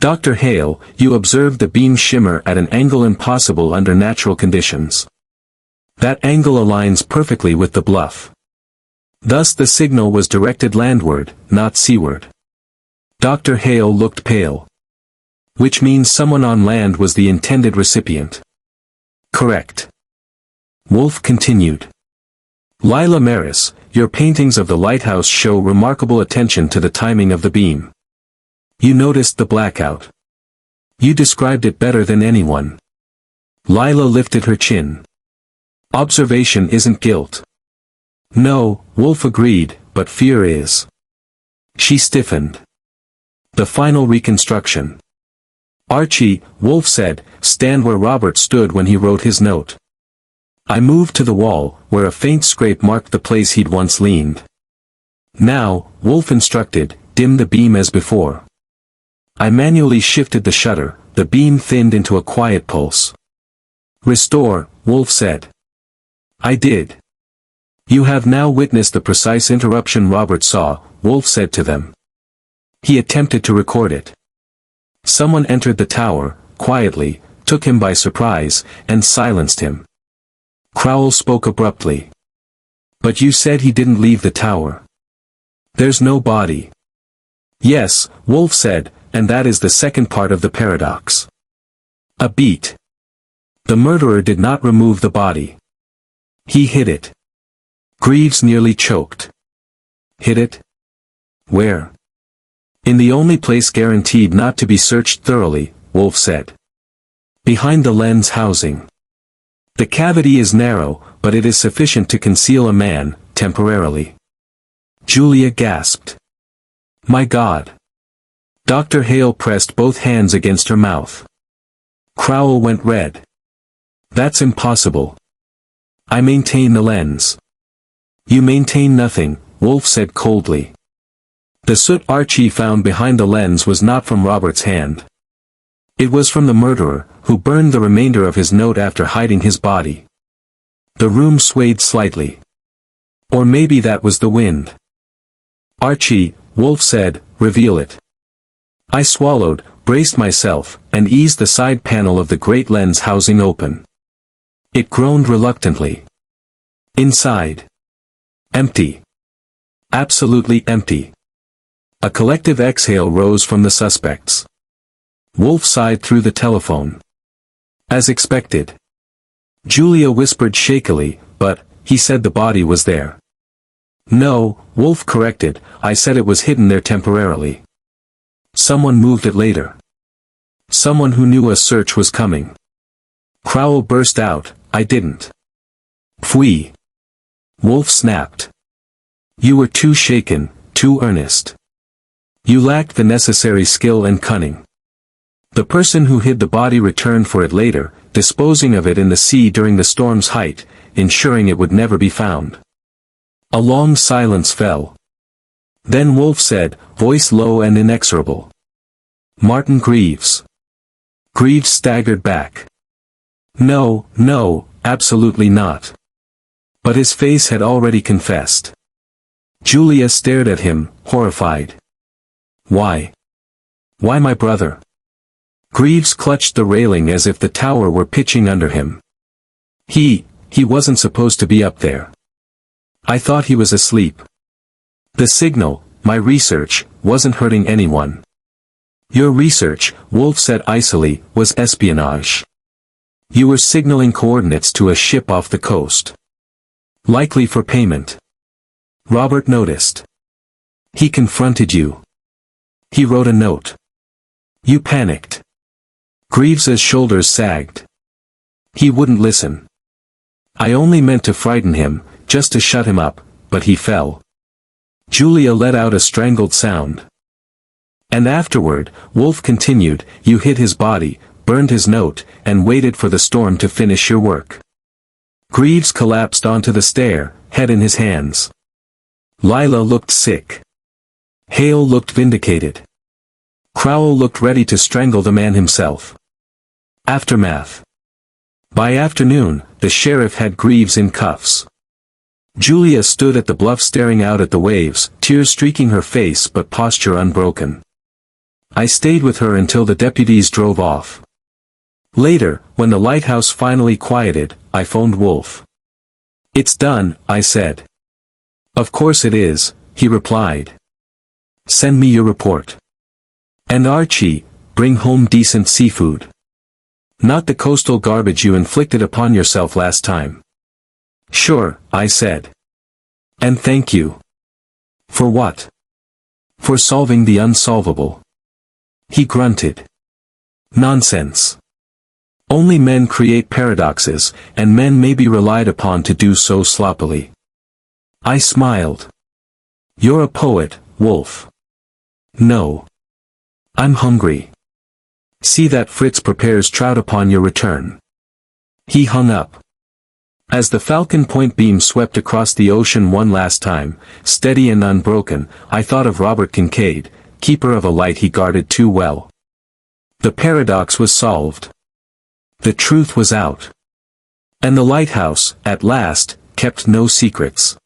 Dr. Hale, you observed the beam shimmer at an angle impossible under natural conditions. That angle aligns perfectly with the bluff. Thus the signal was directed landward, not seaward. Dr. Hale looked pale. Which means someone on land was the intended recipient. Correct. Wolfe continued. Lila Maris, your paintings of the lighthouse show remarkable attention to the timing of the beam. You noticed the blackout. You described it better than anyone. Lila lifted her chin. Observation isn't guilt. No, Wolfe agreed, but fear is. She stiffened. The final reconstruction. Archie, Wolfe said, stand where Robert stood when he wrote his note. I moved to the wall, where a faint scrape marked the place he'd once leaned. Now, Wolfe instructed, dim the beam as before. I manually shifted the shutter, the beam thinned into a quiet pulse. Restore, Wolfe said. I did. You have now witnessed the precise interruption Robert saw, Wolfe said to them. He attempted to record it. Someone entered the tower, quietly, took him by surprise, and silenced him. Crowell spoke abruptly. But you said he didn't leave the tower. There's no body. Yes, Wolfe said, and that is the second part of the paradox. A beat. The murderer did not remove the body. He hid it. Greaves nearly choked. Hid it? Where? In the only place guaranteed not to be searched thoroughly, Wolfe said. Behind the lens housing. The cavity is narrow, but it is sufficient to conceal a man, temporarily. Julia gasped. My God. Dr. Hale pressed both hands against her mouth. Crowell went red. That's impossible. I maintain the lens. You maintain nothing, Wolfe said coldly. The soot Archie found behind the lens was not from Robert's hand. It was from the murderer, who burned the remainder of his note after hiding his body. The room swayed slightly. Or maybe that was the wind. Archie, Wolfe said, reveal it. I swallowed, braced myself, and eased the side panel of the great lens housing open. It groaned reluctantly. Inside. Empty. Absolutely empty. A collective exhale rose from the suspects. Wolfe sighed through the telephone. As expected. Julia whispered shakily, but, he said the body was there. No, Wolfe corrected, I said it was hidden there temporarily. Someone moved it later. Someone who knew a search was coming. Crowell burst out, I didn't. Pfui. Wolfe snapped. You were too shaken, too earnest. You lacked the necessary skill and cunning. The person who hid the body returned for it later, disposing of it in the sea during the storm's height, ensuring it would never be found. A long silence fell. Then Wolfe said, voice low and inexorable. Martin Greaves. Greaves staggered back. No, no, absolutely not. But his face had already confessed. Julia stared at him, horrified. Why? Why my brother? Greaves clutched the railing as if the tower were pitching under him. He wasn't supposed to be up there. I thought he was asleep. The signal, my research, wasn't hurting anyone. Your research, Wolfe said icily, was espionage. You were signaling coordinates to a ship off the coast. Likely for payment. Robert noticed. He confronted you. He wrote a note. You panicked. Greaves's shoulders sagged. He wouldn't listen. I only meant to frighten him, just to shut him up, but he fell. Julia let out a strangled sound. And afterward, Wolfe continued, you hid his body, burned his note, and waited for the storm to finish your work. Greaves collapsed onto the stair, head in his hands. Lila looked sick. Hale looked vindicated. Crowell looked ready to strangle the man himself. Aftermath. By afternoon, the sheriff had Greaves in cuffs. Julia stood at the bluff staring out at the waves, tears streaking her face but posture unbroken. I stayed with her until the deputies drove off. Later, when the lighthouse finally quieted, I phoned Wolfe. "It's done," I said. "Of course it is," he replied. "Send me your report. And Archie, bring home decent seafood. Not the coastal garbage you inflicted upon yourself last time." "Sure," I said. "And thank you." "For what?" "For solving the unsolvable." He grunted. "Nonsense. Only men create paradoxes, and men may be relied upon to do so sloppily." I smiled. "You're a poet, Wolfe." "No. I'm hungry. See that Fritz prepares trout upon your return." He hung up. As the Falcon Point beam swept across the ocean one last time, steady and unbroken, I thought of Robert Kincaid, keeper of a light he guarded too well. The paradox was solved. The truth was out. And the lighthouse, at last, kept no secrets.